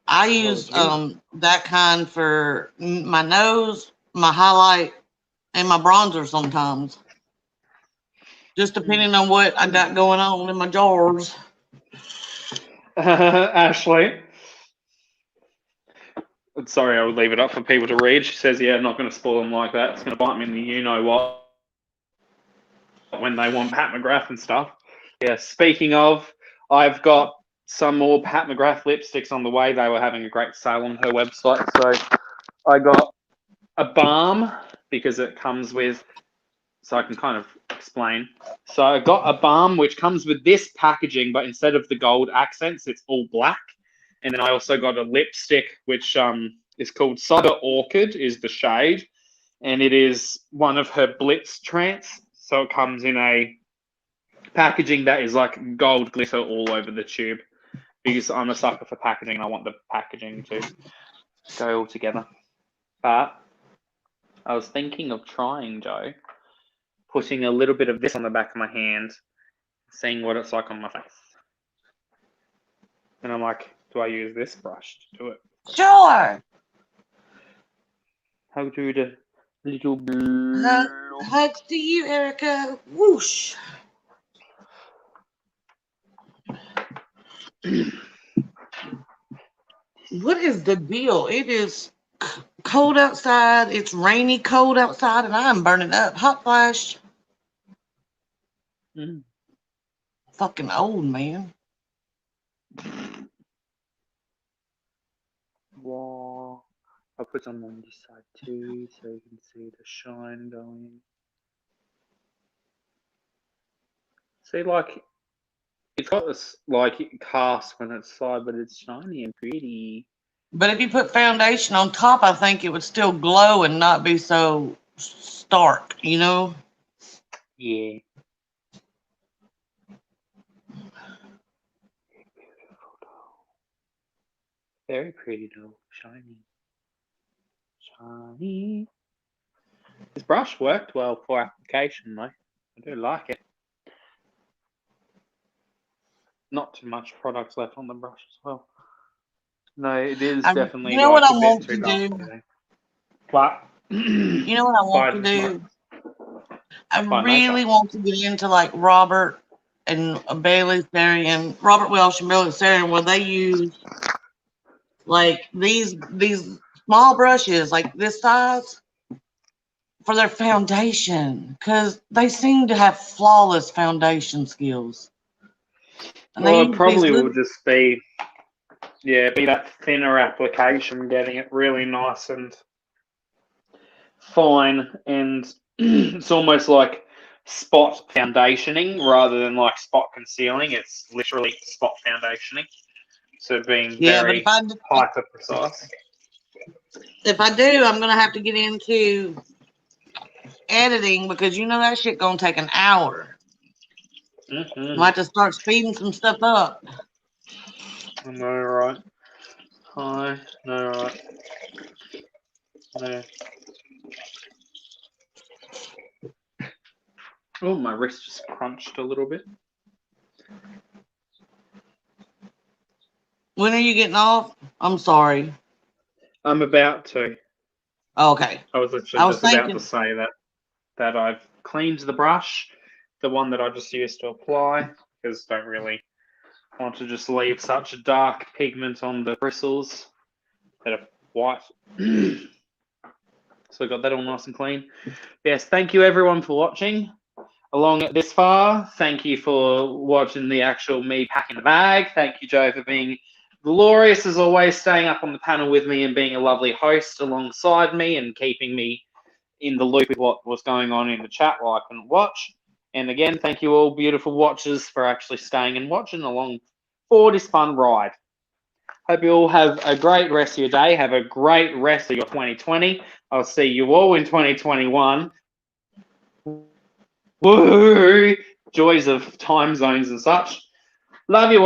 I use that kind for my nose, my highlight, and my bronzer sometimes. Just depending on what I got going on in my jars. Ashley. Sorry, I would leave it up for people to read. She says, yeah, I'm not going to spoil them like that. It's going to bite me in the you-know-what when they want Pat McGrath and stuff. Yeah, speaking of, I've got some more Pat McGrath lipsticks on the way. They were having a great sale on her website. So I got a balm because it comes with, so I can kind of explain. So I got a balm which comes with this packaging, but instead of the gold accents, it's all black. And then I also got a lipstick, which is called Cyber Orchid, is the shade. And it is one of her Blitz Trance. So it comes in a packaging that is like gold glitter all over the tube. Because I'm a sucker for packaging and I want the packaging to go all together. But I was thinking of trying, Joe, putting a little bit of this on the back of my hand, seeing what it's like on my face. And I'm like, do I use this brush to do it? Sure. How do the little blue? Hugs to you, Erica. Whoosh. What is the deal? It is cold outside. It's rainy, cold outside, and I'm burning up. Hot flash. Fucking old, man. Wow. I'll put some on this side too so you can see the shine going. See, like, it's got this, like, cast when it's side, but it's shiny and pretty. But if you put foundation on top, I think it would still glow and not be so stark, you know? Yeah. Very pretty though. Shiny. Shiny. This brush worked well for application though. I do like it. Not too much products left on the brush as well. No, it is definitely you know like what I a want bit to too dark do? today. But you know what I want to do? I really makeup. want to get into like Robert and Bailey Sarian, Robert Welsh and Bailey Sarian, where they use like these small brushes like this size for their foundation, because they seem to have flawless foundation skills. And Well, they it use probably these will just be, yeah, be that thinner application, getting it really nice and fine, and it's almost like spot foundationing rather than like spot concealing. It's literally spot foundationing. So being very hyper precise. If I do, I'm gonna have to get into editing because you know that shit gonna take an hour. I have to start speeding some stuff up. I know, right? I know, right? No. Oh, my wrist just crunched a little bit. When are you getting off? I'm sorry. I'm about to. Okay. I was literally I was just about thinking. to say that I've cleaned the brush, the one that I just used to apply, because don't really want to just leave such a dark pigment on the bristles that are white. So I got that all nice and clean. Yes, thank you everyone for watching along this far. Thank you for watching the actual me packing the bag. Thank you, Joe, for being glorious as always, staying up on the panel with me and being a lovely host alongside me and keeping me in the loop with what was going on in the chat while I couldn't watch. And again, thank you all beautiful watchers for actually staying and watching along for this fun ride. Hope you all have a great rest of your day. Have a great rest of your 2020. I'll see you all in 2021. Woo! Joys of time zones and such. Love you all.